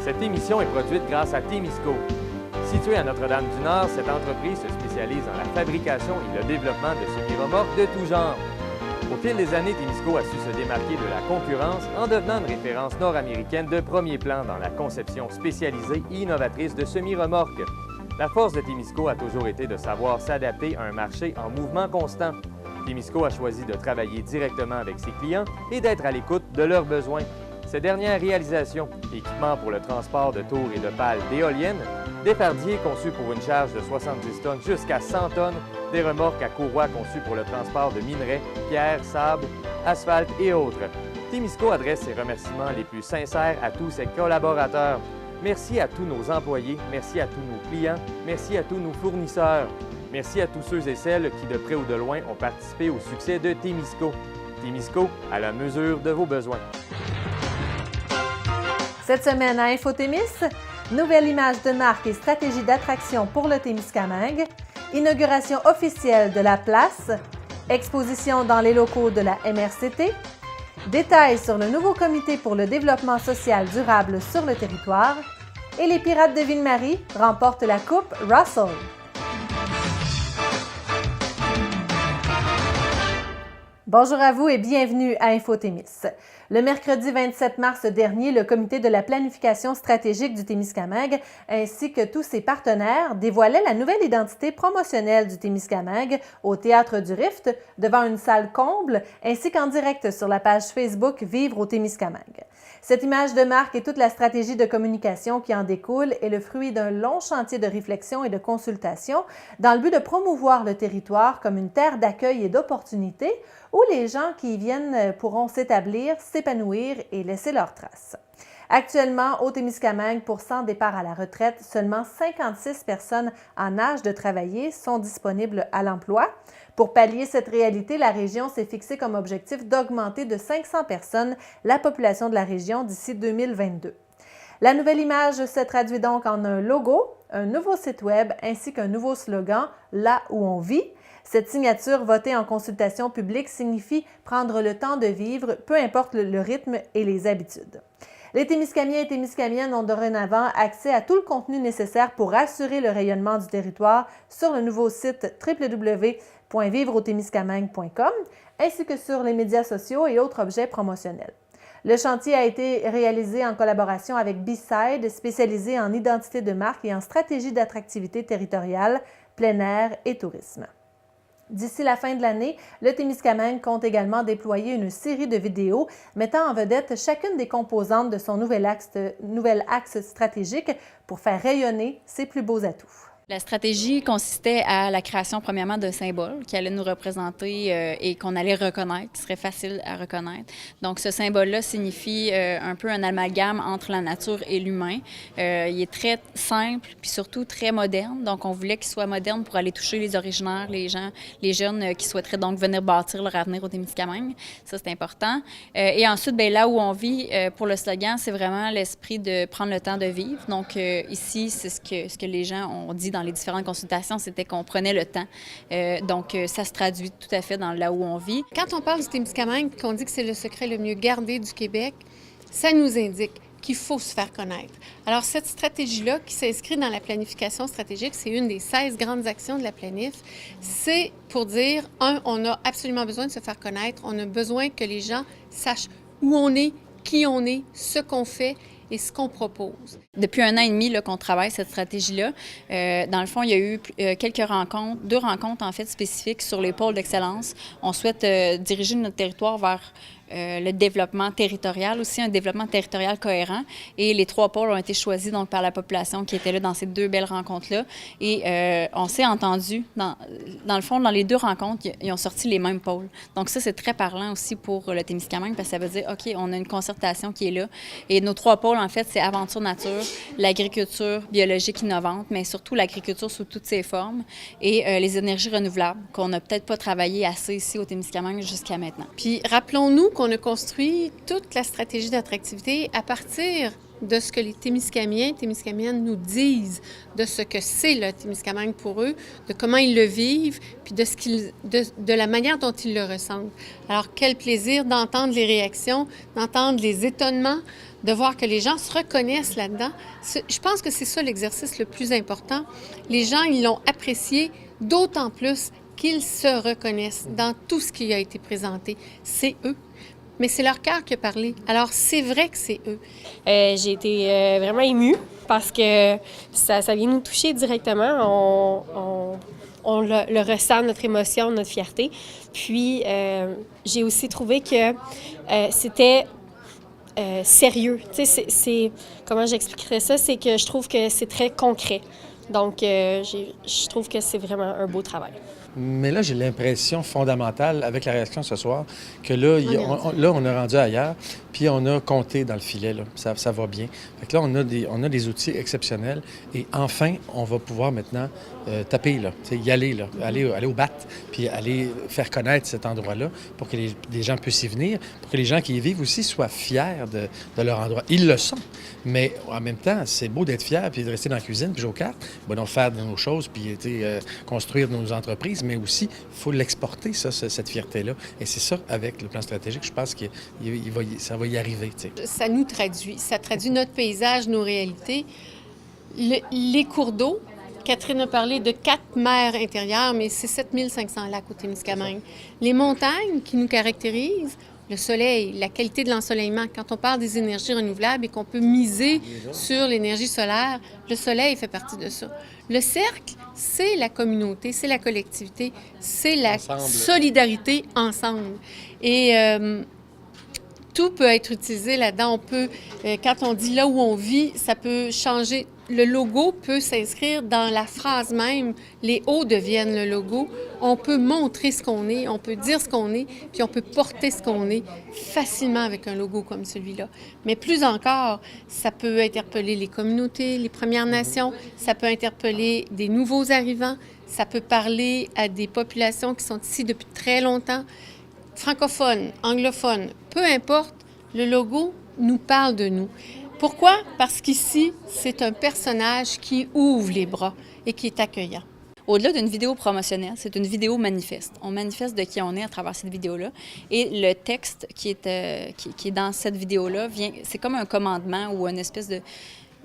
Cette émission est produite grâce à Témisco. Située à Notre-Dame-du-Nord, cette entreprise se spécialise dans la fabrication et le développement de semi-remorques de tout genre. Au fil des années, Témisco a su se démarquer de la concurrence en devenant une référence nord-américaine de premier plan dans la conception spécialisée et innovatrice de semi-remorques. La force de Témisco a toujours été de savoir s'adapter à un marché en mouvement constant. Témisco a choisi de travailler directement avec ses clients et d'être à l'écoute de leurs besoins. Ces dernières réalisations, équipements pour le transport de tours et de pales d'éoliennes, des fardiers conçus pour une charge de 70 tonnes jusqu'à 100 tonnes, des remorques à courroie conçues pour le transport de minerais, pierres, sable, asphalte et autres. Témisco adresse ses remerciements les plus sincères à tous ses collaborateurs. Merci à tous nos employés, merci à tous nos clients, merci à tous nos fournisseurs. Merci à tous ceux et celles qui, de près ou de loin, ont participé au succès de Témisco. Témisco, à la mesure de vos besoins. Cette semaine à Infotémis, nouvelle image de marque et stratégie d'attraction pour le Témiscamingue, inauguration officielle de la place, exposition dans les locaux de la MRCT, détails sur le nouveau comité pour le développement social durable sur le territoire et les Pirates de Ville-Marie remportent la Coupe Russell. Bonjour à vous et bienvenue à Infotémis. Le mercredi 27 mars dernier, le comité de la planification stratégique du Témiscamingue ainsi que tous ses partenaires dévoilaient la nouvelle identité promotionnelle du Témiscamingue au Théâtre du Rift devant une salle comble ainsi qu'en direct sur la page Facebook Vivre au Témiscamingue. Cette image de marque et toute la stratégie de communication qui en découle est le fruit d'un long chantier de réflexion et de consultation dans le but de promouvoir le territoire comme une terre d'accueil et d'opportunités où les gens qui y viennent pourront s'établir, s'épanouir et laisser leurs traces. Actuellement, au Témiscamingue, pour 100 départs à la retraite, seulement 56 personnes en âge de travailler sont disponibles à l'emploi. Pour pallier cette réalité, la région s'est fixée comme objectif d'augmenter de 500 personnes la population de la région d'ici 2022. La nouvelle image se traduit donc en un logo, un nouveau site web ainsi qu'un nouveau slogan « Là où on vit ». Cette signature votée en consultation publique signifie prendre le temps de vivre, peu importe le rythme et les habitudes. Les Témiscamiens et Témiscamiennes ont dorénavant accès à tout le contenu nécessaire pour assurer le rayonnement du territoire sur le nouveau site www.vivreautémiscamingue.com ainsi que sur les médias sociaux et autres objets promotionnels. Le chantier a été réalisé en collaboration avec B-Side, spécialisé en identité de marque et en stratégie d'attractivité territoriale, plein air et tourisme. D'ici la fin de l'année, le Témiscamingue compte également déployer une série de vidéos mettant en vedette chacune des composantes de son nouvel axe stratégique pour faire rayonner ses plus beaux atouts. La stratégie consistait à la création, premièrement, d'un symbole qui allait nous représenter et qu'on allait reconnaître, qui serait facile à reconnaître. Donc, ce symbole-là signifie un peu un amalgame entre la nature et l'humain. Il est très simple, puis surtout très moderne. Donc, on voulait qu'il soit moderne pour aller toucher les originaires, les gens, les jeunes qui souhaiteraient donc venir bâtir leur avenir au Témiscamingue. Ça, c'est important. Et ensuite, bien, là où on vit, pour le slogan, c'est vraiment l'esprit de prendre le temps de vivre. Donc, ici, c'est ce que les gens ont dit dans les différentes consultations, c'était qu'on prenait le temps. Donc, ça se traduit tout à fait dans là où on vit. Quand on parle du Témiscamingue et qu'on dit que c'est le secret le mieux gardé du Québec, ça nous indique qu'il faut se faire connaître. Alors, cette stratégie-là, qui s'inscrit dans la planification stratégique, c'est une des 16 grandes actions de la planif, c'est pour dire, on a absolument besoin de se faire connaître, on a besoin que les gens sachent où on est, qui on est, ce qu'on fait et ce qu'on propose. Depuis 1 an et demi qu'on travaille cette stratégie-là, dans le fond, il y a eu quelques rencontres, 2 rencontres en fait spécifiques sur les pôles d'excellence. On souhaite diriger notre territoire vers le développement territorial, aussi un développement territorial cohérent. Et les 3 pôles ont été choisis donc par la population qui était là dans ces 2 belles rencontres-là. Et on s'est entendu, dans le fond, dans les 2 rencontres, ils ont sorti les mêmes pôles. Donc ça, c'est très parlant aussi pour le Témiscamingue parce que ça veut dire, OK, on a une concertation qui est là. Et nos 3 pôles, en fait, c'est aventure nature, l'agriculture biologique innovante, mais surtout l'agriculture sous toutes ses formes et les énergies renouvelables qu'on n'a peut-être pas travaillé assez ici au Témiscamingue jusqu'à maintenant. Puis rappelons-nous qu'on a construit toute la stratégie d'attractivité à partir de ce que les Témiscamiens et Témiscamiennes nous disent, de ce que c'est le Témiscamingue pour eux, de comment ils le vivent, puis de la manière dont ils le ressentent. Alors, quel plaisir d'entendre les réactions, d'entendre les étonnements, de voir que les gens se reconnaissent là-dedans. Je pense que c'est ça l'exercice le plus important. Les gens, ils l'ont apprécié, d'autant plus qu'ils se reconnaissent dans tout ce qui a été présenté. C'est eux. Mais c'est leur cœur qui a parlé. Alors, c'est vrai que c'est eux. J'ai été vraiment émue parce que ça vient nous toucher directement. On le ressent, notre émotion, notre fierté. Puis, j'ai aussi trouvé que c'était sérieux. Tu sais, comment j'expliquerais ça? C'est que je trouve que c'est très concret. Donc, je trouve que c'est vraiment un beau travail. Mais là, j'ai l'impression fondamentale, avec la réaction ce soir, que là, on a rendu ailleurs, puis on a compté dans le filet, là. Ça va bien. Fait que là, on a des outils exceptionnels, et enfin, on va pouvoir maintenant taper, là, y aller, là, aller au bat, puis aller faire connaître cet endroit-là pour que les gens puissent y venir, pour que les gens qui y vivent aussi soient fiers de leur endroit. Ils le sont, mais en même temps, c'est beau d'être fier, puis de rester dans la cuisine, puis jouer aux cartes, donc faire de nos choses, puis construire nos entreprises, mais aussi, il faut l'exporter, ça, cette fierté-là. Et c'est ça, avec le plan stratégique, je pense que ça va y arriver. T'sais. Ça nous traduit. Ça traduit notre paysage, nos réalités. Les cours d'eau, Catherine a parlé de 4 mers intérieures, mais c'est 7500 lacs au Témiscamingue. Les montagnes qui nous caractérisent, le soleil, la qualité de l'ensoleillement. Quand on parle des énergies renouvelables et qu'on peut miser sur l'énergie solaire, le soleil fait partie de ça. Le cercle, c'est la communauté, c'est la collectivité, c'est la solidarité ensemble. Et tout peut être utilisé là-dedans. On peut, quand on dit là où on vit, ça peut changer. Le logo peut s'inscrire dans la phrase même. Les hauts deviennent le logo. On peut montrer ce qu'on est, on peut dire ce qu'on est, puis on peut porter ce qu'on est facilement avec un logo comme celui-là. Mais plus encore, ça peut interpeller les communautés, les Premières Nations, ça peut interpeller des nouveaux arrivants, ça peut parler à des populations qui sont ici depuis très longtemps, francophones, anglophones, peu importe, le logo nous parle de nous. Pourquoi? Parce qu'ici, c'est un personnage qui ouvre les bras et qui est accueillant. Au-delà d'une vidéo promotionnelle, c'est une vidéo manifeste. On manifeste de qui on est à travers cette vidéo-là. Et le texte qui est dans cette vidéo-là, c'est comme un commandement ou une espèce de...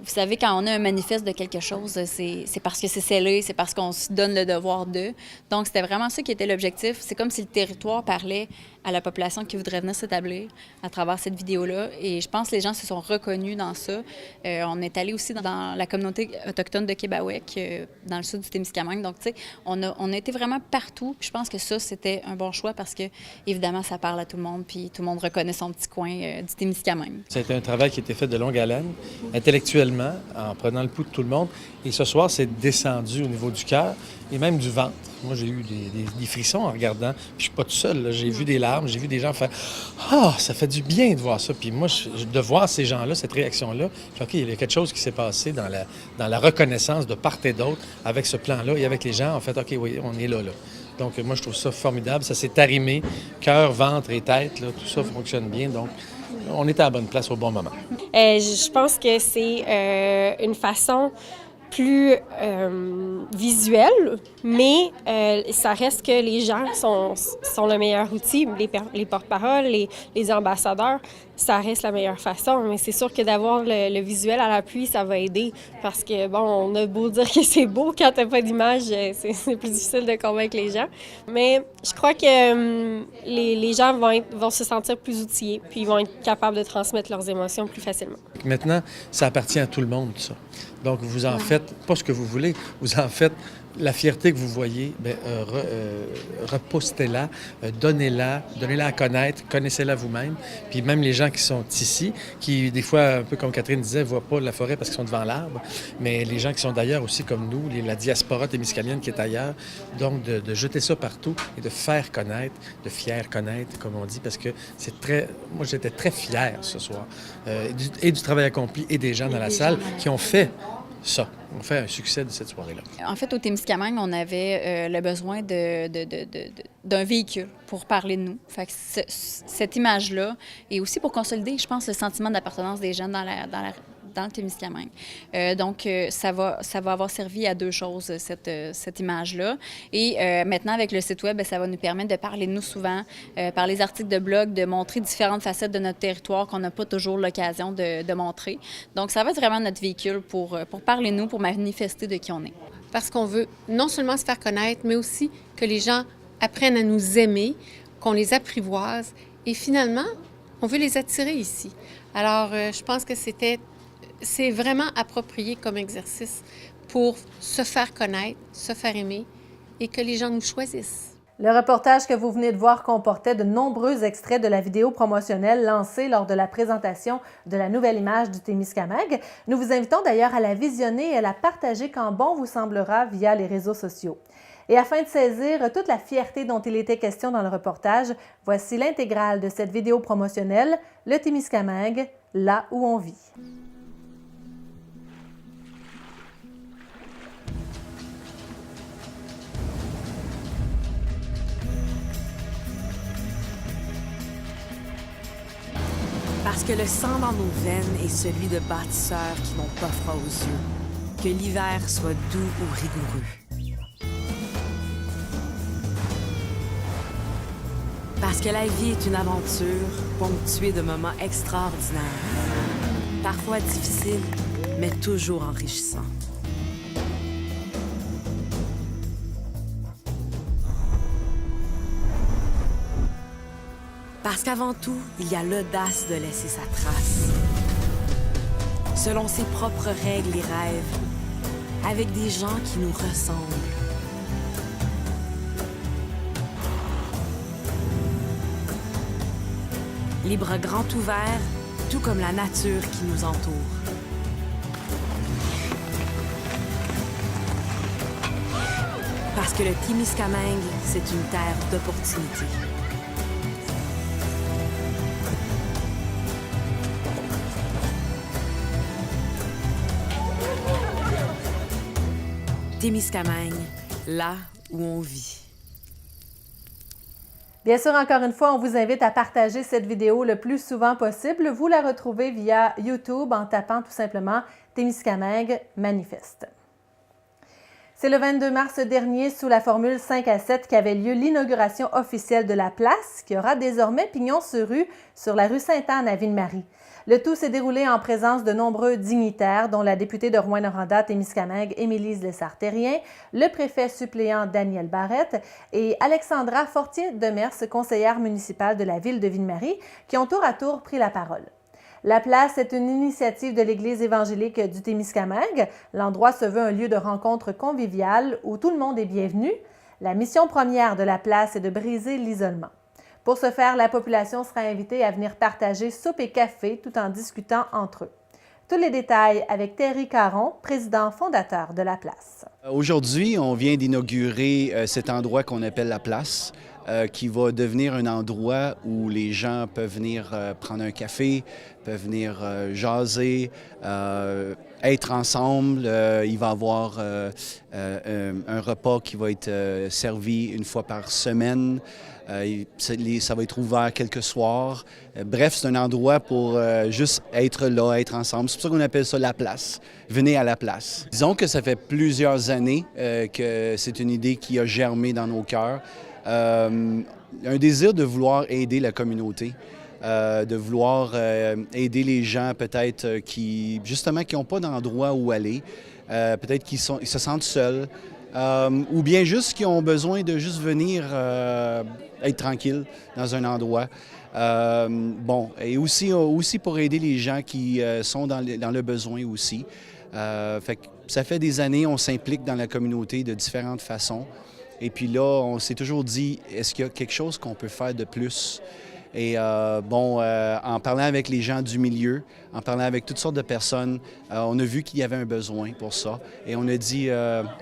Vous savez, quand on a un manifeste de quelque chose, c'est parce que c'est scellé, c'est parce qu'on se donne le devoir d'eux. Donc, c'était vraiment ça qui était l'objectif. C'est comme si le territoire parlait à la population qui voudrait venir s'établir à travers cette vidéo-là. Et je pense que les gens se sont reconnus dans ça. On est allé aussi dans la communauté autochtone de Québec, dans le sud du Témiscamingue. Donc, tu sais, on a été vraiment partout. Puis je pense que ça, c'était un bon choix parce que, évidemment, ça parle à tout le monde. Puis tout le monde reconnaît son petit coin du Témiscamingue. C'était un travail qui a été fait de longue haleine, intellectuellement, en prenant le pouls de tout le monde. Et ce soir, c'est descendu au niveau du cœur et même du ventre. Moi, j'ai eu des frissons en regardant. Puis je suis pas tout seul. J'ai vu des larmes, j'ai vu des gens faire « Ah, ça fait du bien de voir ça. » Puis moi, de voir ces gens-là, cette réaction-là, je dis « OK, il y a quelque chose qui s'est passé dans la reconnaissance de part et d'autre avec ce plan-là et avec les gens. En fait, OK, oui, on est là. Donc, moi, je trouve ça formidable. Ça s'est arrimé, cœur, ventre et tête. Là, tout ça fonctionne bien. Donc, on est à la bonne place au bon moment. Je pense que c'est une façon plus visuelle, mais ça reste que les gens sont le meilleur outil. Les porte-paroles, les ambassadeurs, ça reste la meilleure façon. Mais c'est sûr que d'avoir le visuel à l'appui, ça va aider. Parce que, bon, on a beau dire que c'est beau, quand t'as pas d'image, c'est plus difficile de convaincre les gens. Mais je crois que les gens vont se sentir plus outillés, puis ils vont être capables de transmettre leurs émotions plus facilement. Maintenant, ça appartient à tout le monde, ça. Donc, vous en faites pas ce que vous voulez, vous en faites la fierté que vous voyez, repostez-la, donnez-la à connaître, connaissez-la vous-même. Puis même les gens qui sont ici, qui des fois, un peu comme Catherine disait, ne voient pas la forêt parce qu'ils sont devant l'arbre, mais les gens qui sont d'ailleurs aussi comme nous, la diaspora témiscamienne qui est ailleurs, donc de jeter ça partout et de faire connaître, de fier connaître, comme on dit, parce que c'est très... Moi, j'étais très fier ce soir, et du travail accompli et des gens dans la salle qui ont fait ça. On fait un succès de cette soirée-là. En fait, au Témiscamingue, on avait le besoin d'un véhicule pour parler de nous. Fait que cette image-là, et aussi pour consolider, je pense, le sentiment d'appartenance des gens dans le Témiscamingue. Donc, ça va avoir servi à 2 choses, cette image-là. Et maintenant, avec le site Web, ça va nous permettre de parler de nous souvent, par les articles de blog, de montrer différentes facettes de notre territoire qu'on n'a pas toujours l'occasion de montrer. Donc, ça va être vraiment notre véhicule pour parler de nous, pour manifester de qui on est. Parce qu'on veut non seulement se faire connaître, mais aussi que les gens apprennent à nous aimer, qu'on les apprivoise et finalement, on veut les attirer ici. Alors, je pense que c'est vraiment approprié comme exercice pour se faire connaître, se faire aimer et que les gens nous choisissent. Le reportage que vous venez de voir comportait de nombreux extraits de la vidéo promotionnelle lancée lors de la présentation de la nouvelle image du Témiscamingue. Nous vous invitons d'ailleurs à la visionner et à la partager quand bon vous semblera via les réseaux sociaux. Et afin de saisir toute la fierté dont il était question dans le reportage, voici l'intégrale de cette vidéo promotionnelle, le Témiscamingue, là où on vit. Parce que le sang dans nos veines est celui de bâtisseurs qui n'ont pas froid aux yeux. Que l'hiver soit doux ou rigoureux. Parce que la vie est une aventure ponctuée de moments extraordinaires. Parfois difficiles, mais toujours enrichissants. Parce qu'avant tout, il y a l'audace de laisser sa trace. Selon ses propres règles et rêves, avec des gens qui nous ressemblent. Les bras grands ouverts, tout comme la nature qui nous entoure. Parce que le Témiscamingue, c'est une terre d'opportunités. Témiscamingue, là où on vit. Bien sûr, encore une fois, on vous invite à partager cette vidéo le plus souvent possible. Vous la retrouvez via YouTube en tapant tout simplement Témiscamingue manifeste. C'est le 22 mars dernier, sous la formule 5 à 7, qu'avait lieu l'inauguration officielle de la place, qui aura désormais pignon sur rue sur la rue Sainte-Anne à Ville-Marie. Le tout s'est déroulé en présence de nombreux dignitaires, dont la députée de Rouyn-Noranda-Témiscamingue, Émilise Lessard-Terrien, le préfet suppléant Daniel Barrette et Alexandra Fortier-Demers, conseillère municipale de la ville de Ville-Marie, qui ont tour à tour pris la parole. La place est une initiative de l'Église évangélique du Témiscamingue. L'endroit se veut un lieu de rencontre convivial où tout le monde est bienvenu. La mission première de la place est de briser l'isolement. Pour ce faire, la population sera invitée à venir partager soupe et café tout en discutant entre eux. Tous les détails avec Terry Caron, président fondateur de la place. Aujourd'hui, on vient d'inaugurer cet endroit qu'on appelle la place, qui va devenir un endroit où les gens peuvent venir prendre un café, peuvent venir jaser, être ensemble. Il va y avoir un repas qui va être servi une fois par semaine. Ça va être ouvert quelques soirs. Bref, c'est un endroit pour juste être là, être ensemble. C'est pour ça qu'on appelle ça la place. Venez à la place. Disons que ça fait plusieurs années que c'est une idée qui a germé dans nos cœurs. Un désir de vouloir aider la communauté, de vouloir aider les gens peut-être qui, justement, qui n'ont pas d'endroit où aller, peut-être qu'ils se sentent seuls, ou bien juste qui ont besoin de juste venir être tranquille dans un endroit. Et aussi pour aider les gens qui sont dans le besoin aussi. Ça fait des années, on s'implique dans la communauté de différentes façons. Et puis là, on s'est toujours dit, est-ce qu'il y a quelque chose qu'on peut faire de plus? Et en parlant avec les gens du milieu, en parlant avec toutes sortes de personnes, on a vu qu'il y avait un besoin pour ça. Et on a dit,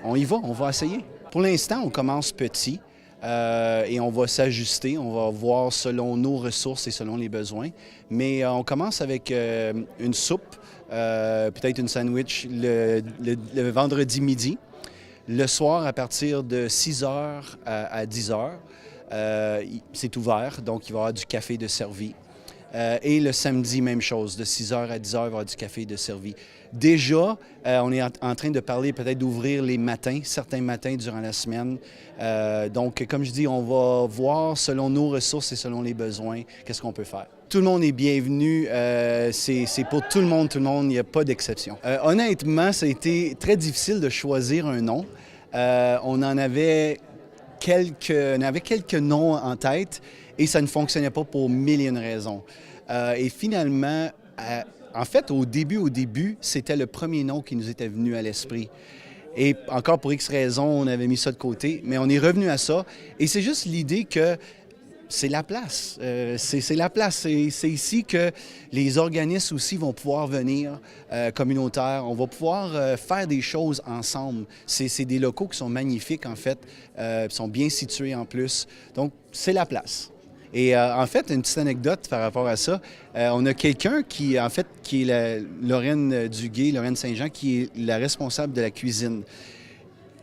on y va, on va essayer. Pour l'instant, on commence petit et on va s'ajuster, on va voir selon nos ressources et selon les besoins. Mais on commence avec une soupe, peut-être une sandwich le vendredi midi. Le soir, à partir de 6 h à 10 h, c'est ouvert, donc il va y avoir du café de servi. Et le samedi, même chose, de 6h à 10h, il va y avoir du café de servi. Déjà, on est en train de parler peut-être d'ouvrir les matins, certains matins durant la semaine. Donc, comme je dis, on va voir selon nos ressources et selon les besoins, qu'est-ce qu'on peut faire. Tout le monde est bienvenu, c'est pour tout le monde, il n'y a pas d'exception. Honnêtement, ça a été très difficile de choisir un nom. On avait quelques noms en tête et ça ne fonctionnait pas pour mille et une raisons. Et finalement, en fait, au début, c'était le premier nom qui nous était venu à l'esprit. Et encore pour X raisons, on avait mis ça de côté, mais on est revenu à ça. Et c'est juste l'idée que c'est la place. C'est la place. C'est ici que les organismes aussi vont pouvoir venir, communautaires. On va pouvoir faire des choses ensemble. C'est des locaux qui sont magnifiques, en fait, sont bien situés en plus. Donc, c'est la place. Et en fait, une petite anecdote par rapport à ça, on a quelqu'un qui est Lorraine Duguay, Lorraine Saint-Jean, qui est la responsable de la cuisine,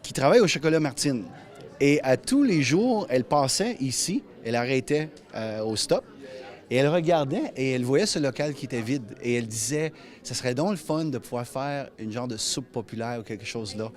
qui travaille au Chocolat Martine. Et à tous les jours, elle passait ici, elle arrêtait au stop, et elle regardait et elle voyait ce local qui était vide. Et elle disait, ça serait donc le fun de pouvoir faire une genre de soupe populaire ou quelque chose là.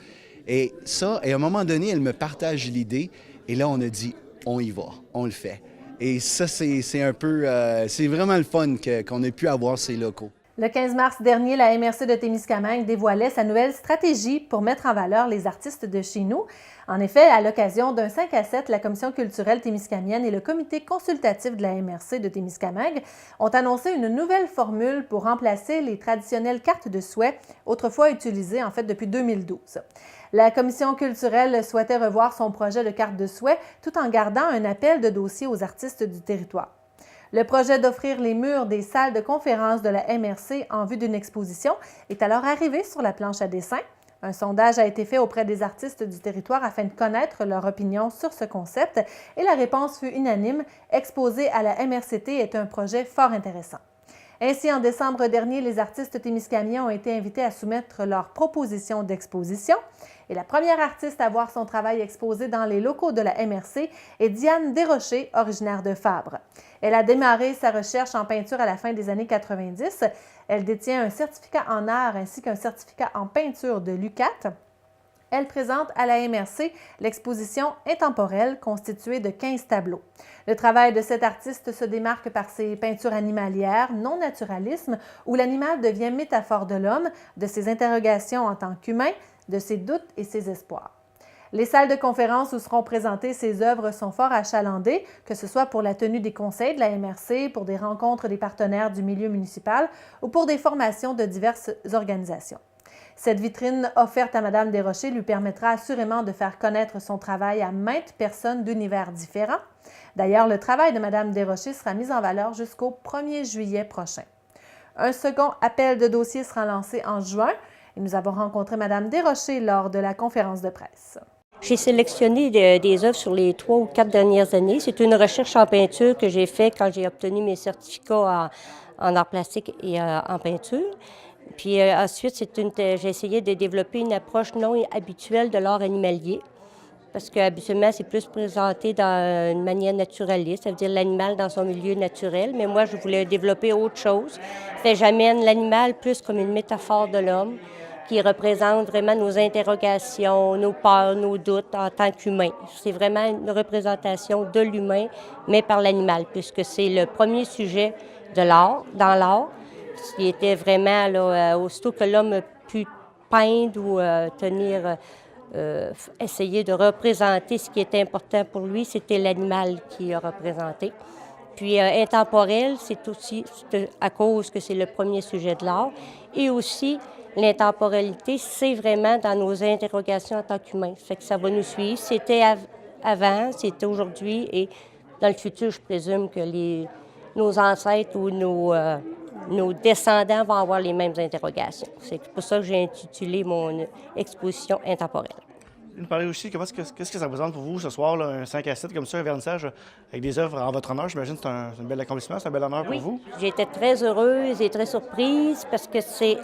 Et ça, et à un moment donné, elle me partage l'idée, et là, on a dit, on y va, on le fait. Et ça, c'est un peu, c'est vraiment le fun qu'on ait pu avoir ces locaux. Le 15 mars dernier, la MRC de Témiscamingue dévoilait sa nouvelle stratégie pour mettre en valeur les artistes de chez nous. En effet, à l'occasion d'un 5 à 7, la Commission culturelle témiscamienne et le Comité consultatif de la MRC de Témiscamingue ont annoncé une nouvelle formule pour remplacer les traditionnelles cartes de souhait, autrefois utilisées en fait depuis 2012. La Commission culturelle souhaitait revoir son projet de carte de souhait tout en gardant un appel de dossier aux artistes du territoire. Le projet d'offrir les murs des salles de conférence de la MRC en vue d'une exposition est alors arrivé sur la planche à dessin. Un sondage a été fait auprès des artistes du territoire afin de connaître leur opinion sur ce concept et la réponse fut unanime. Exposer à la MRCT est un projet fort intéressant. Ainsi, en décembre dernier, les artistes témiscamiens ont été invités à soumettre leurs propositions d'exposition. Et la première artiste à voir son travail exposé dans les locaux de la MRC est Diane Desrochers, originaire de Fabre. Elle a démarré sa recherche en peinture à la fin des années 90. Elle détient un certificat en art ainsi qu'un certificat en peinture de l'UQAT. Elle présente à la MRC l'exposition Intemporelle constituée de 15 tableaux. Le travail de cet artiste se démarque par ses peintures animalières, non-naturalisme, où l'animal devient métaphore de l'homme, de ses interrogations en tant qu'humain, de ses doutes et ses espoirs. Les salles de conférence où seront présentées ces œuvres sont fort achalandées, que ce soit pour la tenue des conseils de la MRC, pour des rencontres des partenaires du milieu municipal ou pour des formations de diverses organisations. Cette vitrine offerte à Mme Desrochers lui permettra assurément de faire connaître son travail à maintes personnes d'univers différents. D'ailleurs, le travail de Mme Desrochers sera mis en valeur jusqu'au 1er juillet prochain. Un second appel de dossier sera lancé en juin et nous avons rencontré Mme Desrochers lors de la conférence de presse. J'ai sélectionné des œuvres sur les 3 ou 4 dernières années. C'est une recherche en peinture que j'ai faite quand j'ai obtenu mes certificats en art plastique et en peinture. Puis ensuite, j'ai essayé de développer une approche non habituelle de l'art animalier, parce qu'habituellement, c'est plus présenté dans une manière naturaliste, ça veut dire l'animal dans son milieu naturel, mais moi, je voulais développer autre chose. Fait que j'amène l'animal plus comme une métaphore de l'homme, qui représente vraiment nos interrogations, nos peurs, nos doutes en tant qu'humain. C'est vraiment une représentation de l'humain, mais par l'animal, puisque c'est le premier sujet de l'art, dans l'art, qui était vraiment, là, aussitôt que l'homme a pu peindre ou essayer de représenter ce qui était important pour lui, c'était l'animal qui a représenté. Puis intemporel, c'est aussi à cause que c'est le premier sujet de l'art. Et aussi, l'intemporalité, c'est vraiment dans nos interrogations en tant qu'humains. Ça fait que ça va nous suivre. C'était avant, c'était aujourd'hui et dans le futur, je présume que nos ancêtres ou nos descendants vont avoir les mêmes interrogations. C'est pour ça que j'ai intitulé mon exposition Intemporelle. Nous parler aussi, qu'est-ce que ça représente pour vous ce soir, là, un 5 à 7 comme ça, un vernissage avec des œuvres en votre honneur? J'imagine que c'est un bel accomplissement, c'est un bel honneur pour vous. J'ai été très heureuse et très surprise parce que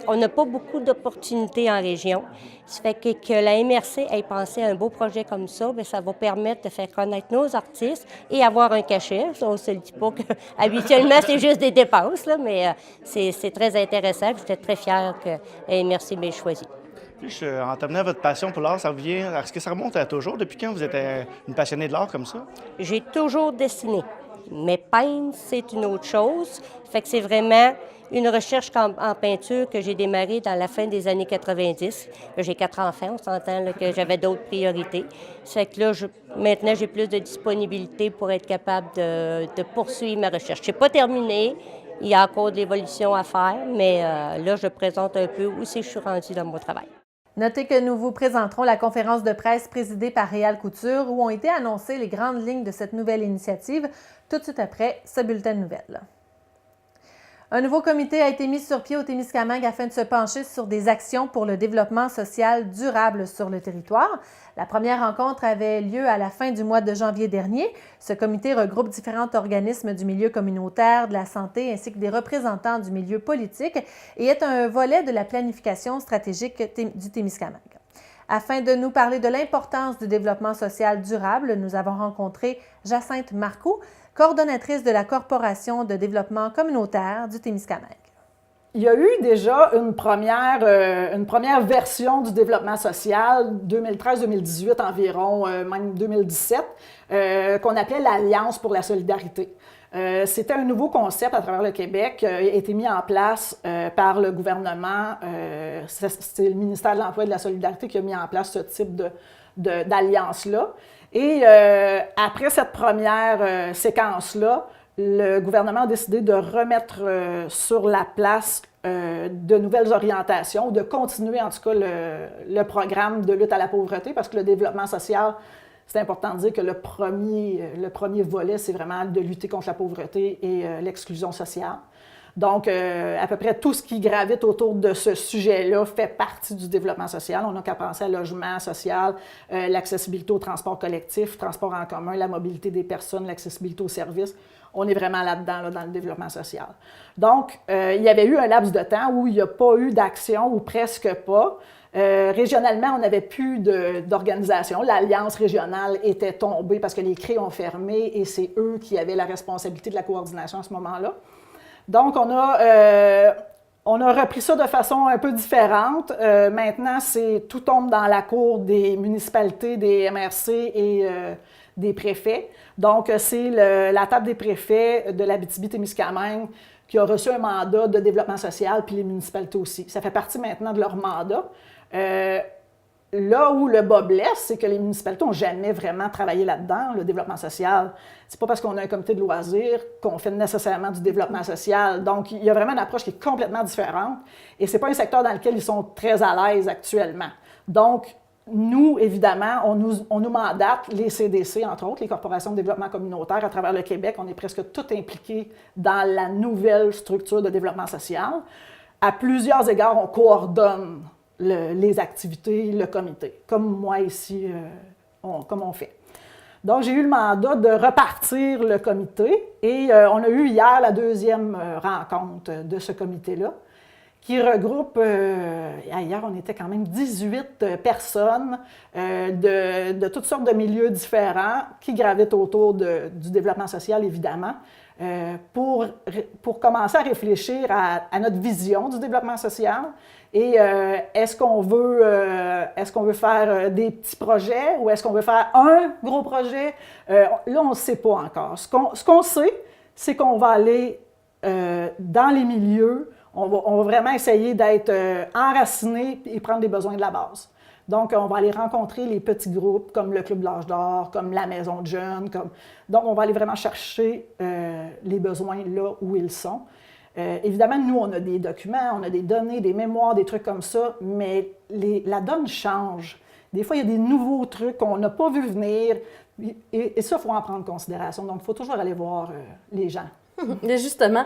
on n'a pas beaucoup d'opportunités en région. Ça fait que la MRC ait pensé à un beau projet comme ça, bien, ça va permettre de faire connaître nos artistes et avoir un cachet. Ça, on ne se le dit pas que habituellement c'est juste des dépenses, là, mais c'est très intéressant. J'étais très fière que la MRC m'ait choisi. Puis, en terminant votre passion pour l'art, est-ce que ça remonte à toujours? Depuis quand vous êtes une passionnée de l'art comme ça? J'ai toujours dessiné, mais peindre, c'est une autre chose. Fait que c'est vraiment une recherche en peinture que j'ai démarrée dans la fin des années 90. Là, j'ai 4 enfants, on s'entend là, que j'avais d'autres priorités. Fait que là, maintenant, j'ai plus de disponibilité pour être capable de poursuivre ma recherche. Je n'ai pas terminé. Il y a encore de l'évolution à faire, mais là, je présente un peu où je suis rendue dans mon travail. Notez que nous vous présenterons la conférence de presse présidée par Réal Couture où ont été annoncées les grandes lignes de cette nouvelle initiative tout de suite après ce bulletin de nouvelles. Un nouveau comité a été mis sur pied au Témiscamingue afin de se pencher sur des actions pour le développement social durable sur le territoire. La première rencontre avait lieu à la fin du mois de janvier dernier. Ce comité regroupe différents organismes du milieu communautaire, de la santé ainsi que des représentants du milieu politique et est un volet de la planification stratégique du Témiscamingue. Afin de nous parler de l'importance du développement social durable, nous avons rencontré Jacinthe Marcoux, coordonnatrice de la Corporation de développement communautaire du Témiscamingue. Il y a eu déjà une première version du développement social, 2013-2018 environ, même 2017, qu'on appelait l'Alliance pour la solidarité. C'était un nouveau concept à travers le Québec qui a été mis en place par le gouvernement. C'est le ministère de l'Emploi et de la Solidarité qui a mis en place ce type d'alliance-là. Et après cette première séquence-là, le gouvernement a décidé de remettre sur la place de nouvelles orientations, de continuer en tout cas le programme de lutte à la pauvreté, parce que le développement social, c'est important de dire que le premier volet, c'est vraiment de lutter contre la pauvreté et l'exclusion sociale. Donc, à peu près tout ce qui gravite autour de ce sujet-là fait partie du développement social. On n'a qu'à penser à logement social, l'accessibilité au transport collectif, transport en commun, la mobilité des personnes, l'accessibilité aux services. On est vraiment là-dedans, là, dans le développement social. Donc, il y avait eu un laps de temps où il n'y a pas eu d'action, ou presque pas. Régionalement, on n'avait plus d'organisation. L'Alliance régionale était tombée parce que les CRE ont fermé et c'est eux qui avaient la responsabilité de la coordination à ce moment-là. Donc, on a repris ça de façon un peu différente. Maintenant, tout tombe dans la cour des municipalités, des MRC et des préfets. Donc, c'est la table des préfets de l'Abitibi-Témiscamingue qui a reçu un mandat de développement social, puis les municipalités aussi. Ça fait partie maintenant de leur mandat. Là où le bas blesse, c'est que les municipalités n'ont jamais vraiment travaillé là-dedans, le développement social. C'est pas parce qu'on a un comité de loisirs qu'on fait nécessairement du développement social. Donc, il y a vraiment une approche qui est complètement différente et c'est pas un secteur dans lequel ils sont très à l'aise actuellement. Donc, nous, évidemment, on nous mandate, les CDC, entre autres, les corporations de développement communautaire à travers le Québec, on est presque tous impliqués dans la nouvelle structure de développement social. À plusieurs égards, on coordonne les activités, le comité, comme moi ici, comme on fait. Donc, j'ai eu le mandat de repartir le comité et on a eu hier la deuxième rencontre de ce comité-là qui regroupe, hier on était quand même 18 personnes de toutes sortes de milieux différents qui gravitent autour du développement social, évidemment, pour commencer à réfléchir à notre vision du développement social. Et est-ce qu'on veut faire des petits projets ou est-ce qu'on veut faire un gros projet? Là, on ne sait pas encore. Ce qu'on sait, c'est qu'on va aller dans les milieux, on va vraiment essayer d'être enraciné et prendre les besoins de la base. Donc, on va aller rencontrer les petits groupes comme le Club de l'Âge d'Or, comme la Maison de Jeunes. Donc, on va aller vraiment chercher les besoins là où ils sont. Évidemment, nous, on a des documents, on a des données, des mémoires, des trucs comme ça, mais la donne change. Des fois, il y a des nouveaux trucs qu'on n'a pas vu venir, et ça, il faut en prendre en considération. Donc, il faut toujours aller voir les gens. Mais justement,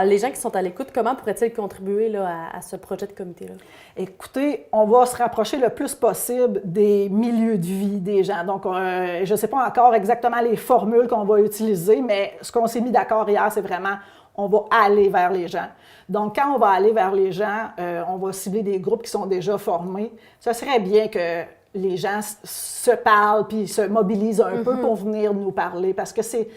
les gens qui sont à l'écoute, comment pourraient-ils contribuer là, à ce projet de comité-là? Écoutez, on va se rapprocher le plus possible des milieux de vie des gens. Donc, je ne sais pas encore exactement les formules qu'on va utiliser, mais ce qu'on s'est mis d'accord hier, c'est vraiment on va aller vers les gens. Donc, quand on va aller vers les gens, on va cibler des groupes qui sont déjà formés. Ce serait bien que les gens se parlent puis se mobilisent un peu pour venir nous parler parce que c'est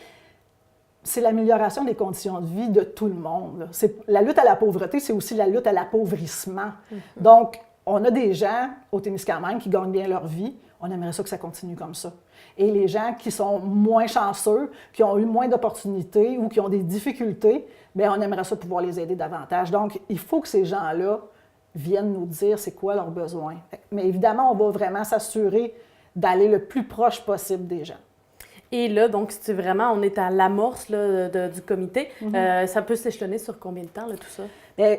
l'amélioration des conditions de vie de tout le monde. La lutte à la pauvreté, c'est aussi la lutte à l'appauvrissement. Donc, on a des gens au Témiscamingue qui gagnent bien leur vie. On aimerait ça que ça continue comme ça. Et les gens qui sont moins chanceux, qui ont eu moins d'opportunités ou qui ont des difficultés, bien, on aimerait ça pouvoir les aider davantage. Donc, il faut que ces gens-là viennent nous dire c'est quoi leurs besoins. Mais évidemment, on va vraiment s'assurer d'aller le plus proche possible des gens. Et là, donc, si vraiment on est à l'amorce là, du comité, ça peut s'échelonner sur combien de temps, là, tout ça? Bien,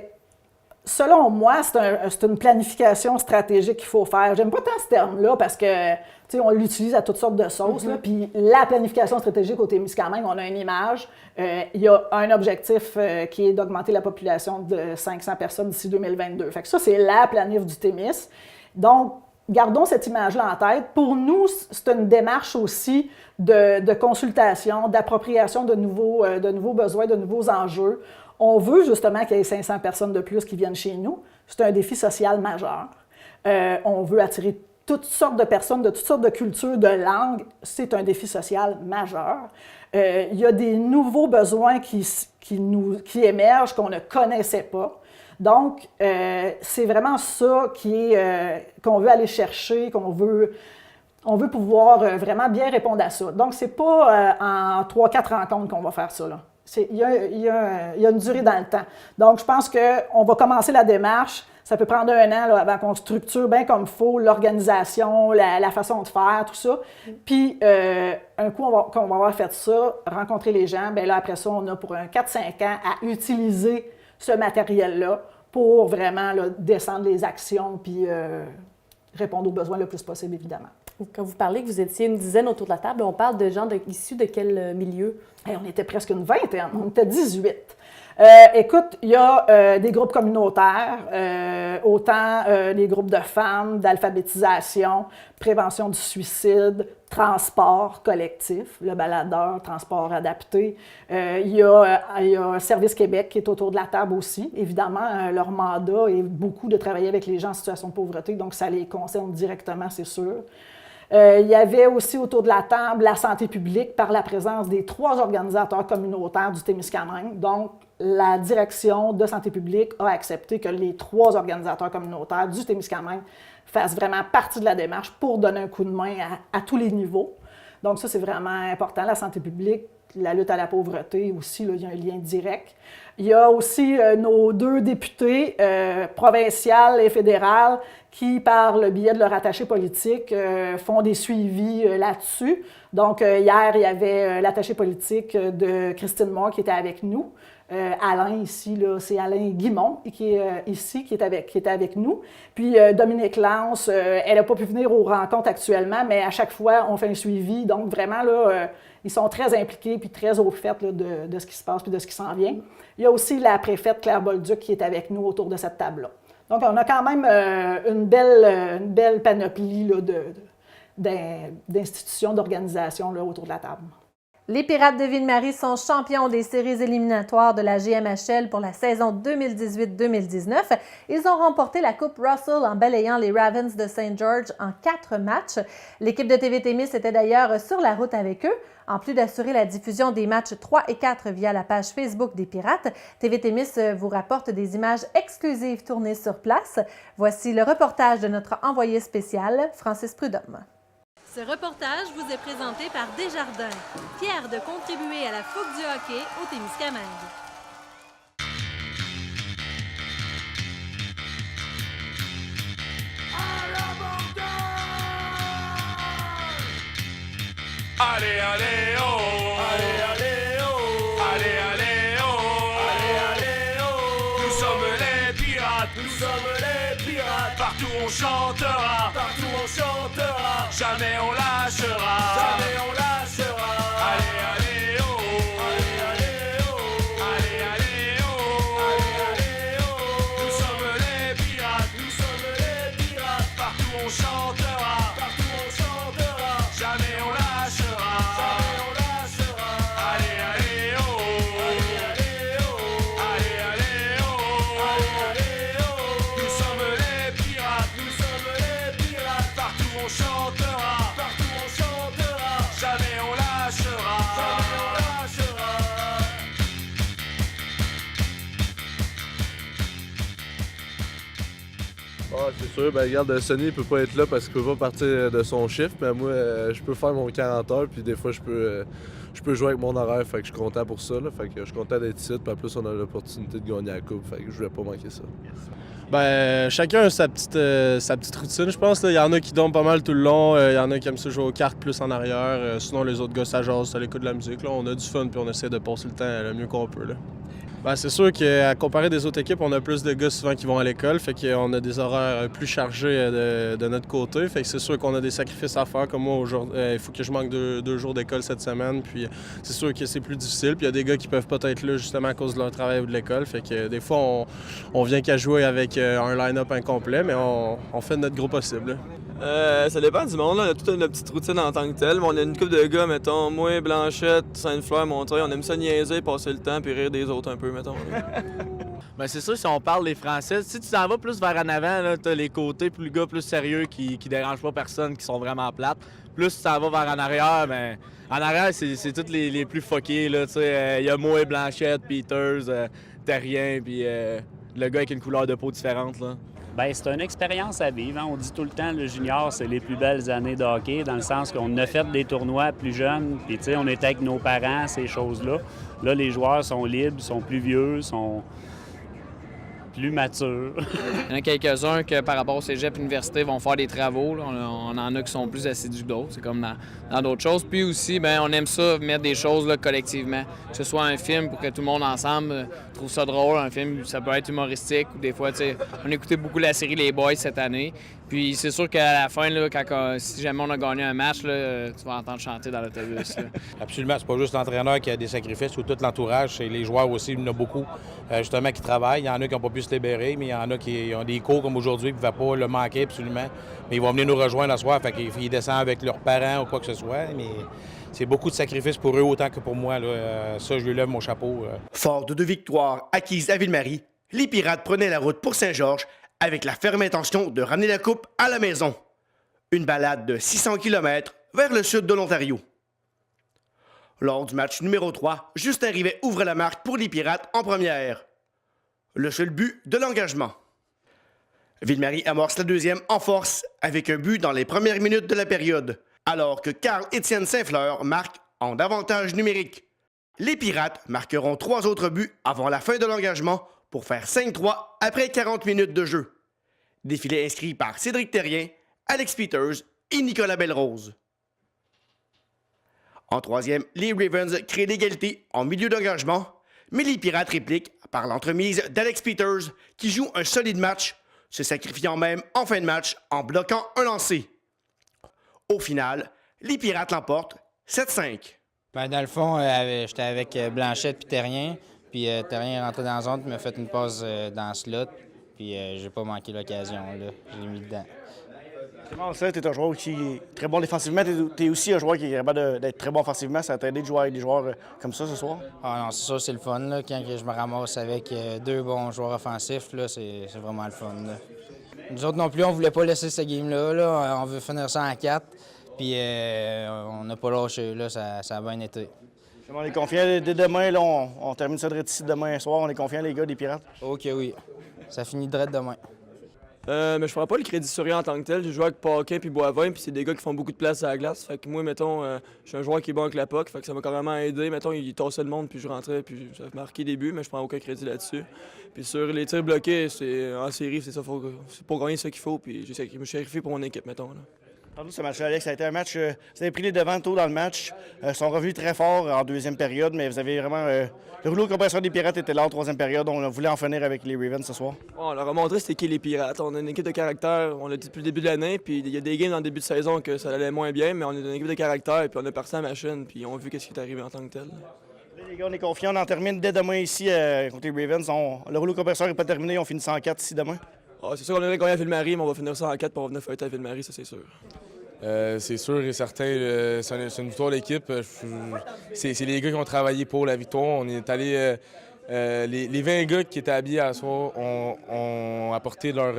selon moi, c'est une planification stratégique qu'il faut faire. J'aime pas tant ce terme-là parce que, tu sais, on l'utilise à toutes sortes de sauces. Là, puis la planification stratégique au Témiscamingue, on a une image. Il y a un objectif qui est d'augmenter la population de 500 personnes d'ici 2022. Fait que ça, c'est la planif du Témis. Donc, gardons cette image-là en tête. Pour nous, c'est une démarche aussi de consultation, d'appropriation de nouveaux besoins, de nouveaux enjeux. On veut justement qu'il y ait 500 personnes de plus qui viennent chez nous. C'est un défi social majeur. On veut attirer toutes sortes de personnes, de toutes sortes de cultures, de langues. C'est un défi social majeur. Il y a des nouveaux besoins qui émergent qu'on ne connaissait pas. Donc, c'est vraiment ça qu'on veut aller chercher, qu'on veut pouvoir vraiment bien répondre à ça. Donc, c'est pas en 3-4 rencontres qu'on va faire ça, là. Il y a une durée dans le temps. Donc, je pense qu'on va commencer la démarche. Ça peut prendre 1 an là, avant qu'on structure bien comme il faut l'organisation, la façon de faire, tout ça. Puis, un coup qu'on va avoir fait ça, rencontrer les gens, bien là, après ça, on a pour un 4-5 ans à utiliser ce matériel-là pour vraiment là, descendre les actions puis répondre aux besoins le plus possible, évidemment. Quand vous parlez que vous étiez une dizaine autour de la table, on parle de gens issus de quel milieu? On était presque une vingtaine, on était 18. Écoute, il y a des groupes communautaires, autant des groupes de femmes, d'alphabétisation, prévention du suicide, transport collectif, le baladeur, transport adapté. Il y a Service Québec qui est autour de la table aussi. Évidemment, leur mandat est beaucoup de travailler avec les gens en situation de pauvreté, donc ça les concerne directement, c'est sûr. Il y avait aussi autour de la table la santé publique par la présence des 3 organisateurs communautaires du Témiscamingue. Donc, la direction de santé publique a accepté que les 3 organisateurs communautaires du Témiscamingue fassent vraiment partie de la démarche pour donner un coup de main à tous les niveaux. Donc, ça, c'est vraiment important. La santé publique, la lutte à la pauvreté aussi, là, il y a un lien direct. Il y a aussi nos 2 députés provinciales et fédérales qui, par le biais de leur attaché politique, font des suivis là-dessus. Donc, hier, il y avait l'attaché politique de Christine Moore qui était avec nous. Alain, ici, là, c'est Alain Guimont qui est ici, qui était avec nous. Puis Dominique Lance, elle n'a pas pu venir aux rencontres actuellement, mais à chaque fois, on fait un suivi. Donc, vraiment, là, ils sont très impliqués puis très au fait là, de ce qui se passe puis de ce qui s'en vient. Il y a aussi la préfète Claire Bolduc qui est avec nous autour de cette table-là. Donc, on a quand même une belle panoplie là, d'institutions, d'organisations là, autour de la table. Les Pirates de Ville-Marie sont champions des séries éliminatoires de la GMHL pour la saison 2018-2019. Ils ont remporté la Coupe Russell en balayant les Ravens de St. George en 4 matchs. L'équipe de TV Témis était d'ailleurs sur la route avec eux. En plus d'assurer la diffusion des matchs 3 et 4 via la page Facebook des Pirates, TV Témis vous rapporte des images exclusives tournées sur place. Voici le reportage de notre envoyé spécial, Francis Prudhomme. Ce reportage vous est présenté par Desjardins, fier de contribuer à la fougue du hockey au Témiscamingue. Allez, allez, oh! Allez, allez, oh! Allez, allez, oh! Allez, allez, oh! Nous sommes les pirates! Nous sommes les pirates! Partout on chantera! Partout on chantera! Jamais on lâchera! Jamais on lâchera! Allez, allez, oh! Allez, allez, oh! chantera, partout on chantera, jamais on lâchera, jamais on lâchera. Allez, allez, oh, allez, allez, oh, allez, allez, oh, allez, allez, oh. Nous sommes les pirates, partout on chantera, jamais on lâchera, jamais on lâchera. Ah, c'est sûr, ben regarde, Sonny peut pas être là parce qu'il peut pas partir de son chiffre, mais moi, je peux faire mon 40 heures, puis des fois, je peux jouer avec mon horaire, fait que je suis content pour ça, là, fait que je suis content d'être ici, puis en plus, on a l'opportunité de gagner la coupe, fait que je voulais pas manquer ça. Ben, chacun a sa petite routine, je pense. Il y en a qui dorment pas mal tout le long, il y en a qui aiment ça jouer aux cartes plus en arrière, sinon les autres gars, ça jase, ça écoute de la musique, là. On a du fun, puis on essaie de passer le temps le mieux qu'on peut, là. Ben, c'est sûr qu'à comparer des autres équipes, on a plus de gars souvent qui vont à l'école, fait qu'on a des horaires plus chargés de notre côté, fait que c'est sûr qu'on a des sacrifices à faire, comme moi aujourd'hui, il faut que je manque deux jours d'école cette semaine, puis c'est sûr que c'est plus difficile, puis il y a des gars qui peuvent pas être là justement à cause de leur travail ou de l'école, fait que des fois on vient qu'à jouer avec un line-up incomplet, mais on fait notre gros possible. Ça dépend du monde, là. On a toute notre petite routine en tant que telle. On a une couple de gars, mettons, moi, Blanchette, Sainte-Fleur, Montreuil, on aime ça niaiser, passer le temps puis rire des autres un peu, mettons. Ben c'est sûr, si on parle des Français, si tu t'en vas plus vers en avant, là, t'as les côtés plus gars plus sérieux qui dérangent pas personne, qui sont vraiment plates. Plus tu t'en vas vers en arrière, ben en arrière, c'est tous les plus fuckés, là, tu sais. Y a moi, Blanchette, Peters, Terrien, puis le gars avec une couleur de peau différente, là. Bien, c'est une expérience à vivre. Hein. On dit tout le temps, le junior, c'est les plus belles années de hockey, dans le sens qu'on a fait des tournois plus jeunes, puis tu sais, on était avec nos parents, ces choses-là. Là, les joueurs sont libres, sont plus vieux, sont plus matures. Il y en a quelques-uns que, par rapport au cégep université, vont faire des travaux. Là. On en a qui sont plus assidus que d'autres. C'est comme dans d'autres choses. Puis aussi, bien, on aime ça, mettre des choses là, collectivement. Que ce soit un film pour que tout le monde ensemble trouve ça drôle. Un film, ça peut être humoristique. Ou des fois, tu sais, on a écouté beaucoup la série Les Boys cette année. Puis c'est sûr qu'à la fin, là, si jamais on a gagné un match, là, tu vas entendre chanter dans l'autobus. Absolument. C'est pas juste l'entraîneur qui a des sacrifices ou tout l'entourage. C'est les joueurs aussi. Il y en a beaucoup, justement, qui travaillent. Il y en a qui n'ont pas pu se libérer, mais il y en a qui ont des cours comme aujourd'hui qui ne pouvaient pas le manquer absolument. Mais ils vont venir nous rejoindre ce soir. Fait qu'ils descendent avec leurs parents ou quoi que ce soit. Mais c'est beaucoup de sacrifices pour eux autant que pour moi. Là. Ça, je lui lève mon chapeau. Fort de 2 victoires acquises à Ville-Marie, les Pirates prenaient la route pour Saint-Georges avec la ferme intention de ramener la coupe à la maison. Une balade de 600 km vers le sud de l'Ontario. Lors du match numéro 3, Justin Rivet ouvre la marque pour les Pirates en première. Le seul but de l'engagement. Ville-Marie amorce la deuxième en force avec un but dans les premières minutes de la période, alors que Carl-Étienne Saint-Fleur marque en avantage numérique. Les Pirates marqueront 3 autres buts avant la fin de l'engagement pour faire 5-3 après 40 minutes de jeu. Défilé inscrit par Cédric Terrien, Alex Peters et Nicolas Belrose. En troisième, les Ravens créent l'égalité en milieu d'engagement, mais les Pirates répliquent par l'entremise d'Alex Peters qui joue un solide match, se sacrifiant même en fin de match en bloquant un lancer. Au final, les Pirates l'emportent 7-5. Ben, dans le fond, j'étais avec Blanchette puis Terrien. Puis Terrien est rentré dans la zone, puis m'a fait une passe dans le slot. Puis j'ai pas manqué l'occasion, là. Je l'ai mis dedans. Comment ça, tu es un joueur qui est très bon défensivement. Tu es aussi un joueur qui est capable d'être très bon offensivement. Ça t'a aidé de jouer avec des joueurs comme ça ce soir? Ah non, c'est sûr, c'est le fun. Là. Quand je me ramasse avec 2 bons joueurs offensifs, là, c'est vraiment le fun. Là. Nous autres non plus, on voulait pas laisser ce game-là. Là. On veut finir ça en 4. Puis on n'a pas lâché. Là. Ça a bien été. On est confiants dès demain. Là, on termine ça direct ici demain soir. On est confiants, les gars, des Pirates? OK, oui. Ça finit direct demain. Mais je prends pas le crédit sur rien en tant que tel. J'ai joué avec Paquin puis Boivin, puis c'est des gars qui font beaucoup de place à la glace. Fait que moi, mettons, je suis un joueur qui est bon avec la puck, fait que ça m'a carrément aidé. Mettons, il tassait le monde, puis je rentrais, puis j'avais marqué des buts, mais je prends aucun crédit là-dessus. Puis sur les tirs bloqués, c'est en série, c'est ça, c'est pour gagner ce qu'il faut, puis je me suis sacrifié pour mon équipe, mettons. Là. Parle-nous de ce match-là, Alex. Ça a été un match. Vous avez pris les devants tôt dans le match. Ils sont revenus très fort en deuxième période, mais vous avez vraiment. Le rouleau compresseur des Pirates était là en troisième période. On voulait en finir avec les Ravens ce soir. On leur a montré c'était qui les Pirates. On a une équipe de caractère. On l'a dit depuis le début de l'année. Puis il y a des games dans le début de saison que ça allait moins bien, mais on est une équipe de caractère. Puis on a parti à la machine. Puis on a vu ce qui est arrivé en tant que tel. Les gars, on est confiants. On en termine dès demain ici contre les Ravens. Le rouleau compresseur n'est pas terminé. On finit 104 ici demain. C'est sûr qu'on aimerait gagner à Ville-Marie, mais on va finir ça en 4 pour on va venir fêter à Ville-Marie, ça c'est sûr. C'est sûr et certain, c'est une victoire d'équipe. C'est les gars qui ont travaillé pour la victoire. On est allé. Les 20 gars qui étaient habillés à soir ont apporté leur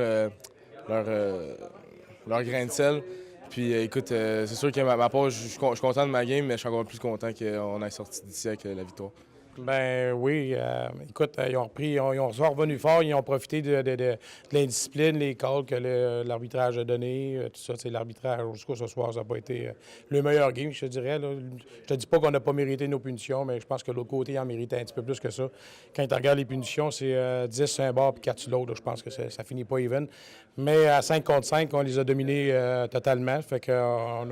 grain de sel. Puis écoute, c'est sûr qu'à ma part, je suis content de ma game, mais je suis encore plus content qu'on ait sorti d'ici avec la victoire. Ben oui, écoute, ils sont revenus fort, ils ont profité de l'indiscipline, les calls que l'arbitrage a donné, tout ça. L'arbitrage jusqu'à ce soir, ça n'a pas été le meilleur game, je te dirais. Là. Je te dis pas qu'on n'a pas mérité nos punitions, mais je pense que l'autre côté il en méritait un petit peu plus que ça. Quand tu regardes les punitions, c'est 10 sur un bord puis 4 sur l'autre. Je pense que ça finit pas even. Mais à 5 contre 5, on les a dominés totalement. Fait qu'on